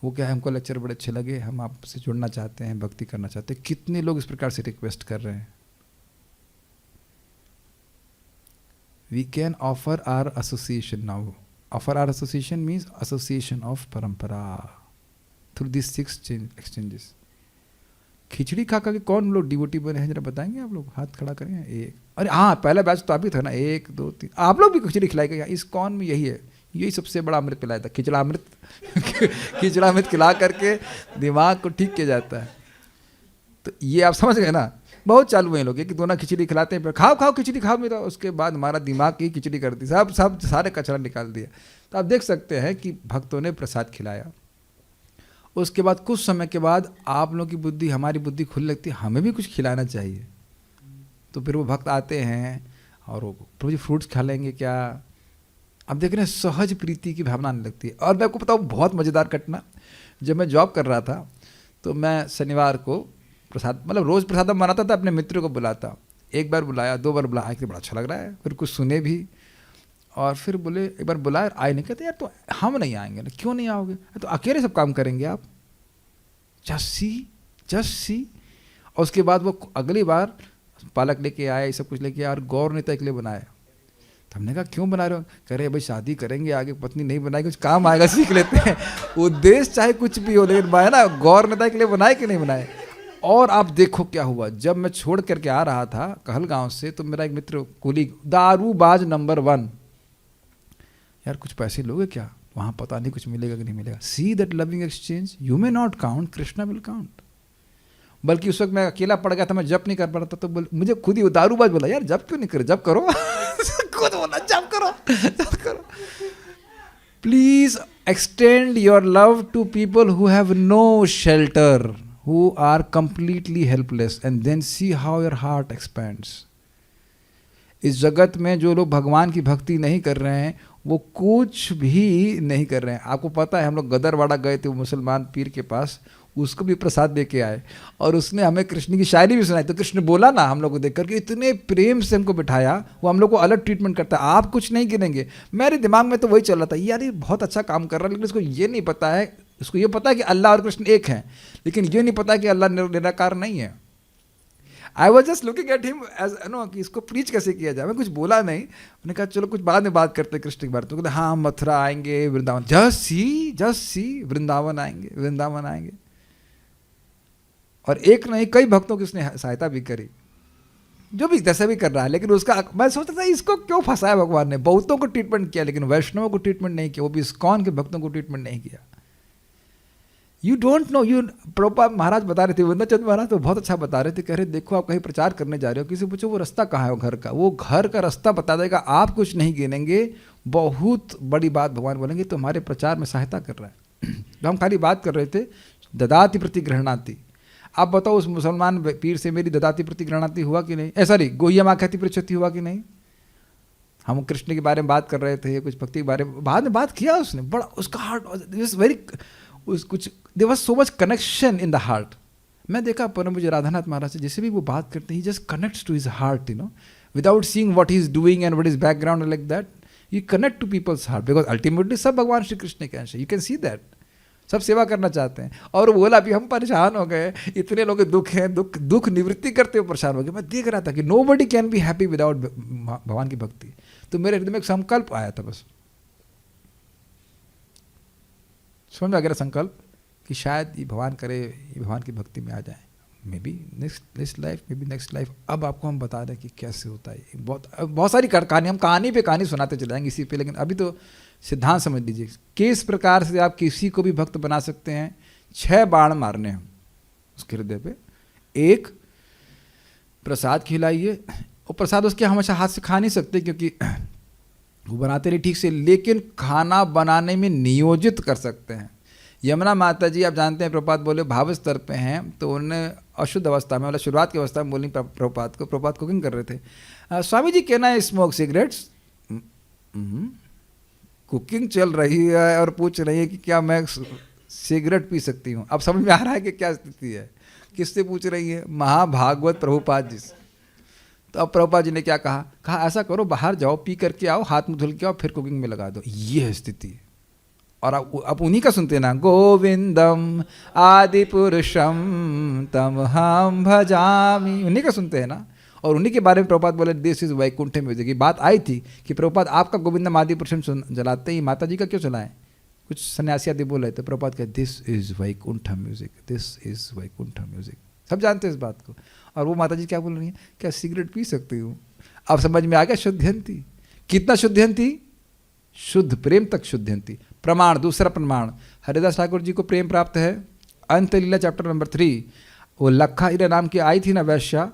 वो क्या है हमको लेक्चर बड़े अच्छे लगे, हम आपसे जुड़ना चाहते हैं, भक्ति करना चाहते हैं। कितने लोग इस प्रकार से रिक्वेस्ट कर रहे हैं। We can offer our association now. Offer our association means association of परंपरा थ्रू दिस 6 एक्सचेंजेस। खिचड़ी खा के कौन लोग डिवोटी बने हैं जरा बताएंगे आप लोग, हाथ खड़ा करें। एक, अरे हाँ पहला बैच तो आप ही था ना, 1 2 3, आप लोग भी खिचड़ी खिलाई गए। इस कौन में यही है, यही सबसे बड़ा अमृत पिलाया था, खिचड़ा अमृत खिचड़ा अमृत खिला करके दिमाग को ठीक किया जाता है। तो ये आप समझ गए ना, बहुत चालू हैं लोग कि दोनों खिचड़ी खिलाते हैं, फिर खाओ खाओ खिचड़ी खाओ मेरा, उसके बाद हमारा दिमाग की खिचड़ी कर दी, सब सारे कचरा निकाल दिया। तो आप देख सकते हैं कि भक्तों ने प्रसाद खिलाया, उसके बाद कुछ समय के बाद आप लोगों की बुद्धि, हमारी बुद्धि खुलने लगती है, हमें भी कुछ खिलाना चाहिए। तो फिर वो भक्त आते हैं और वो प्रभु जी फ्रूट्स खा लेंगे क्या। अब देख रहे हैं सहज प्रीति की भावना आने लगती है। और मैं आपको बताऊँ बहुत मज़ेदार घटना, जब मैं जॉब कर रहा था तो मैं शनिवार को प्रसाद, मतलब रोज़ प्रसाद बनाता था, अपने मित्रों को बुलाता, एक बार बुलाया 2 बार बुलाया कि बड़ा अच्छा लग रहा है, फिर कुछ सुने भी, और फिर बोले एक बार बुलाया आए नहीं, कहते यार तो हम नहीं आएंगे ना। क्यों नहीं आओगे, तो अकेले सब काम करेंगे आप, जस्ट सी। और उसके बाद वो अगली बार पालक लेके आए, सब कुछ लेके आए और गौर नेता के लिए बनाया। तो हमने कहा क्यों बना रहे हो, कह रहे भाई शादी करेंगे आगे, पत्नी नहीं बनाएगी, कुछ काम आएगा सीख लेते हैं। उद्देश्य चाहे कुछ भी हो, लेकिन मैं ना गौर नेता के लिए बनाए कि नहीं बनाए। और आप देखो क्या हुआ, जब मैं छोड़ करके आ रहा था कहलगांव से, तो मेरा एक मित्र कुलीग दारूबाज नंबर 1, यार कुछ पैसे लोगे क्या, वहाँ पता नहीं कुछ मिलेगा कि नहीं मिलेगा। See that loving exchange, you may not count, Krishna will count. बल्कि उस वक्त मैं अकेला पड़ गया था, मैं जप नहीं कर पा रहा था, तो मुझे खुद ही दारूबाज बोला यार जप क्यों नहीं करे, जप करो। खुद बोला जप करो, जप करो। Please extend your love to people who have no shelter, who are completely helpless, and then see how your heart expands. इस जगत में जो लोग भगवान की भक्ति नहीं कर रहे हैं वो कुछ भी नहीं कर रहे हैं। आपको पता है हम लोग गदरवाड़ा गए थे, वो मुसलमान पीर के पास, उसको भी प्रसाद दे के आए और उसने हमें कृष्ण की शायरी भी सुनाई। तो कृष्ण बोला ना हम लोग को देख करके, इतने प्रेम से हमको बिठाया, वो हम लोग को अलग ट्रीटमेंट करता है, आप कुछ नहीं गिनेंगे। मेरे दिमाग में तो वही चल रहा था, यार ये बहुत अच्छा काम कर रहा है, लेकिन उसको ये नहीं पता है, उसको ये पता है कि अल्लाह और कृष्ण एक हैं, लेकिन ये नहीं पता कि अल्लाह निराकार नहीं है। I was just looking at him as no कि इसको प्रीच कैसे किया जाए। मैं कुछ बोला नहीं, मैंने कहा चलो कुछ बाद में बात करते कृष्ण के बारे में। तो कहते हाँ मथुरा आएंगे, वृंदावन, जस्ट सी वृंदावन आएंगे, वृंदावन आएंगे। और एक नहीं कई भक्तों की उसने सहायता भी करी, जो भी जैसे भी कर रहा है। लेकिन उसका मैं सोचता था इसको क्यों फंसाया भगवान ने। बहुतों को ट्रीटमेंट किया लेकिन वैष्णवों को ट्रीटमेंट नहीं किया, वो भी इस्कॉन के भक्तों को ट्रीटमेंट नहीं किया। You don't know, you Prabhupada Maharaj बता रहे थे, वृंदाचंद महाराज तो बहुत अच्छा बता रहे थे, कह रहे देखो आप कहीं प्रचार करने जा रहे हो, किसी पूछो वो रास्ता कहाँ है, वो घर का, वो घर का रास्ता बता देगा, आप कुछ नहीं गिनेंगे, बहुत बड़ी बात भगवान बोलेंगे तो हमारे प्रचार में सहायता कर रहा है। तो हम खाली बात कर रहे थे ददाति प्रति गृहणाति। आप बताओ उस मुसलमान पीर से मेरी ददाति प्रति गृहणाति हुआ कि नहीं, सॉरी गोहिया माख्याति पृच्छति हुआ कि नहीं। हम कृष्ण के बारे में बात कर रहे थे, कुछ भक्ति के बारे में बाद में बात किया उसने, बड़ा उसका हार्ट वेरी कुछ there was so much connection in the heart. मैं देखा परम पूज्य राधानाथ महाराज से जैसे भी वो बात करते हैं, he just connects to his heart, you know, without seeing what he is doing and what is background like that, you connect to peoples heart, because ultimately सब भगवान श्री कृष्ण के अंश है, यू कैन सी दैट, सब सेवा करना चाहते हैं। और वो बोला अभी हम परेशान हो गए, इतने लोग दुख हैं, दुख निवृत्ति करते हुए परेशान हो गए। मैं देख रहा था कि nobody can be happy without भगवान की भक्ति। तो मेरे हृदय में एक संकल्प आया था, बस समझ में आ गया संकल्प कि शायद ये भगवान करे, ये भगवान की भक्ति में आ जाए, may be next life, may be next life. अब आपको हम बता दें कि कैसे होता है। बहुत सारी कहानी, हम कहानी पे कहानी सुनाते चले जाएंगे इसी पे, लेकिन अभी तो सिद्धांत समझ लीजिए किस प्रकार से आप किसी को भी भक्त बना सकते हैं। 6 बाण मारने हैं उसके हृदय पे। एक, प्रसाद खिलाइए, और प्रसाद उसके हमेशा हाथ से खा नहीं सकते क्योंकि वो बनाते नहीं ठीक से, लेकिन खाना बनाने में नियोजित कर सकते हैं। यमुना माता जी आप जानते हैं प्रभुपाद बोले भाव स्तर पे हैं, तो उन्हें अशुद्ध अवस्था में, मतलब शुरुआत की अवस्था में बोली प्रभुपाद को, प्रभुपाद कुकिंग कर रहे थे, Swami ji can I smoke cigarettes? Cooking चल रही है और पूछ रही है कि क्या मैं सिगरेट पी सकती हूँ। अब समझ में आ रहा है कि क्या स्थिति है, किससे पूछ रही है? महाभागवत प्रभुपाद जी से। तो अब प्रभुपाद जी ने क्या कहा ऐसा करो, बाहर जाओ, पी करके आओ, हाथ मुंह धुल के आओ, फिर कुकिंग में लगा दो। ये है स्थिति। और आप उन्हीं का सुनते ना, गोविंदम आदि पुरुषम तम हम भजामी, उन्हीं का सुनते हैं ना। और उन्हीं के बारे में प्रभुपाद बोले दिस इज वैकुंठ म्यूजिक। की बात आई थी कि प्रभुपाद आपका गोविंदम आदि पुरुषम जलाते ही माता जी का क्यों चलाएं? कुछ सन्यासी आदि बोल रहे थे, प्रभुपाद कहते this is Vaikuntha music, this is Vaikuntha music. सब जानते हैं इस बात को। और वो माता जी क्या बोल रही हैं? क्या सिगरेट पी सकती हूँ? अब समझ में आ गया शुद्धयंती। कितना शुद्धयंती? शुद्ध प्रेम तक शुद्धयंती। प्रमाण, दूसरा प्रमाण, हरिदास ठाकुर जी को प्रेम प्राप्त है। अंत लीला चैप्टर नंबर 3, वो लखा हीरा नाम की आई थी ना वैश्या,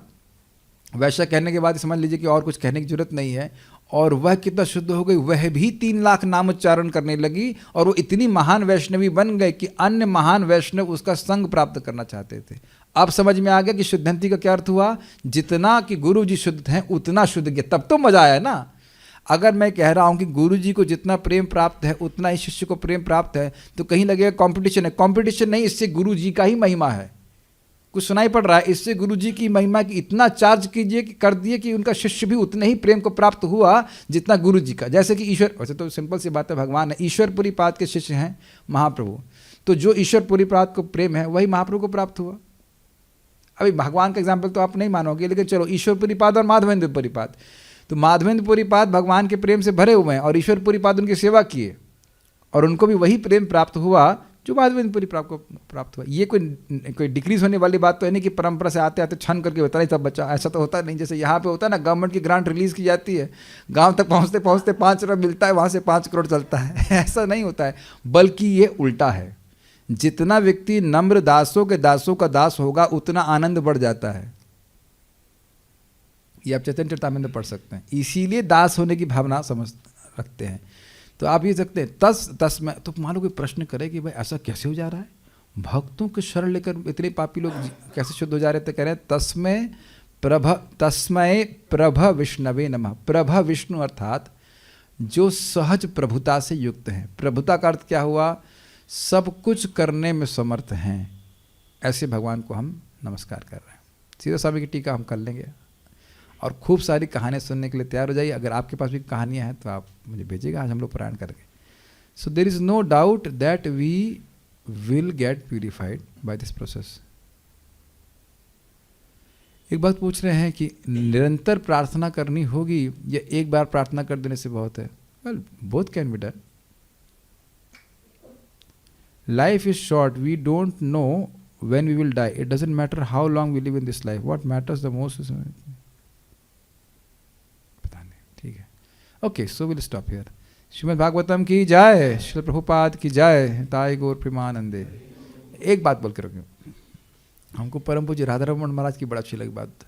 वैश्या कहने के बाद समझ लीजिए कि और कुछ कहने की जरूरत नहीं है। और वह कितना शुद्ध हो गई, वह भी 3 लाख नाम उच्चारण करने लगी, और वो इतनी महान वैष्णवी बन गए कि अन्य महान वैष्णव उसका संग प्राप्त करना चाहते थे। अब समझ में आ गया कि शुद्धंती का क्या अर्थ हुआ? जितना कि गुरु जी शुद्ध हैं उतना शुद्ध गया। तब तो मजा आया ना। अगर मैं कह रहा हूं कि गुरु जी को जितना प्रेम प्राप्त है उतना ही शिष्य को प्रेम प्राप्त है, तो कहीं लगेगा कंपटीशन है। कंपटीशन नहीं, इससे गुरु जी का ही महिमा है। कुछ सुनाई पड़ रहा है, इससे गुरु जी की महिमा की इतना चार्ज कीजिए कि कर दिए कि उनका शिष्य भी उतने ही प्रेम को प्राप्त हुआ जितना गुरु जी का। जैसे कि ईश्वर, वैसे तो सिंपल सी बात है, भगवान है, ईश्वरपुरी पाद के शिष्य हैं महाप्रभु, तो जो ईश्वरपुरी पाद को प्रेम है वही महाप्रभु को प्राप्त हुआ। अभी भगवान का एग्जाम्पल तो आप नहीं मानोगे, लेकिन चलो ईश्वरपुरी पाद और माधवेंद्रपुरी पाद, तो माधवेंद्रपुरी पाद भगवान के प्रेम से भरे हुए हैं और ईश्वरपुरी पाद उनकी सेवा किए और उनको भी वही प्रेम प्राप्त हुआ जो माधवेंद्रपुरी पाद को प्राप्त हुआ। ये कोई डिक्रीज होने वाली बात तो है नहीं कि परंपरा से आते आते छन करके बता नहीं सब बच्चा, ऐसा तो होता नहीं। जैसे यहाँ पे होता है ना, गवर्नमेंट की ग्रांट रिलीज की जाती है, गांव तक पहुँचते पहुँचते 5 रुपये मिलता है, वहाँ से 5 करोड़ चलता है ऐसा नहीं होता है, बल्कि ये उल्टा है। जितना व्यक्ति नम्र दासों के दासों का दास होगा उतना आनंद बढ़ जाता है। ये आप चैतन्य चरितामृत में पढ़ सकते हैं। इसीलिए दास होने की भावना समझ रखते हैं। तो आप ये सकते हैं तस में, तो मान लो कोई प्रश्न करे कि भाई ऐसा कैसे हो जा रहा है, भक्तों के शरण लेकर इतने पापी लोग कैसे शुद्ध हो जा रहे थे? कह रहे हैं तस्मय प्रभ विष्णवे नमः। प्रभ विष्णु अर्थात जो सहज प्रभुता से युक्त हैं। प्रभुता का अर्थ क्या हुआ? सब कुछ करने में समर्थ हैं। ऐसे भगवान को हम नमस्कार कर रहे हैं। सीधा स्वामी की टीका हम कर लेंगे और खूब सारी कहानियाँ सुनने के लिए तैयार हो जाइए। अगर आपके पास भी कहानियाँ हैं तो आप मुझे भेजिएगा, आज हम लोग पारायण करेंगे। So there is no doubt that we will get purified by this process. एक बात पूछ रहे हैं कि निरंतर प्रार्थना करनी होगी या एक बार प्रार्थना कर देने से बहुत है? Well, both can be done. Life is short. We don't know when we will die. It doesn't matter how long we live in this life. What matters the most is पता नहीं, ठीक है। Okay, so we'll stop here. Shrimad Bhagavatam की जय, श्री प्रभुपाद की जय, ताई गौर प्रेमानंदे। एक बात बोल के रखें, हमको परम पूज्य राधारमण महाराज की बड़ा अच्छी लगी बात।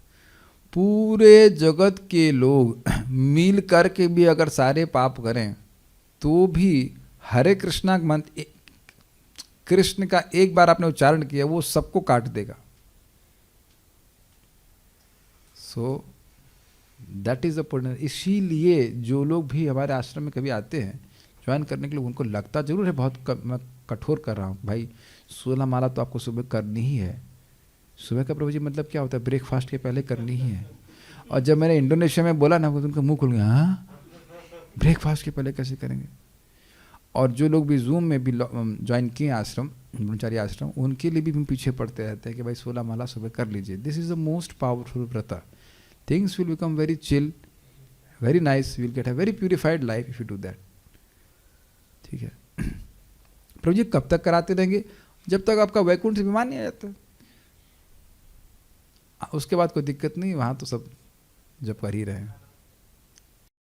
पूरे जगत के लोग मिल करके भी अगर सारे पाप करें तो भी हरे कृष्णा मंत्र, कृष्ण का एक बार आपने उच्चारण किया वो सबको काट देगा। So that is the point. इसीलिए जो लोग भी हमारे आश्रम में कभी आते हैं ज्वाइन करने के लिए, उनको लगता जरूर है बहुत मैं कठोर कर रहा हूँ। भाई 16 माला तो आपको सुबह करनी ही है। सुबह का प्रभु जी मतलब क्या होता है? ब्रेकफास्ट के पहले करनी ही है। और जब मैंने इंडोनेशिया में बोला ना, तो उनका मुंह खुल गया, हाँ ब्रेकफास्ट के पहले कैसे करेंगे? और जो लोग भी जूम में भी ज्वाइन किए आश्रम, ब्रह्मचारी आश्रम, उनके लिए भी हम पीछे पड़ते रहते हैं कि भाई 16 माला सुबह कर लीजिए। This is the most powerful vrat. Things will become very chill, very nice, will get a very purified life if you do that. ठीक है प्रभु जी, कब तक कराते रहेंगे? जब तक आपका वैकुंठ से विमान नहीं आ जाता। उसके बाद कोई दिक्कत नहीं, वहाँ तो सब जब कर ही रहे हैं।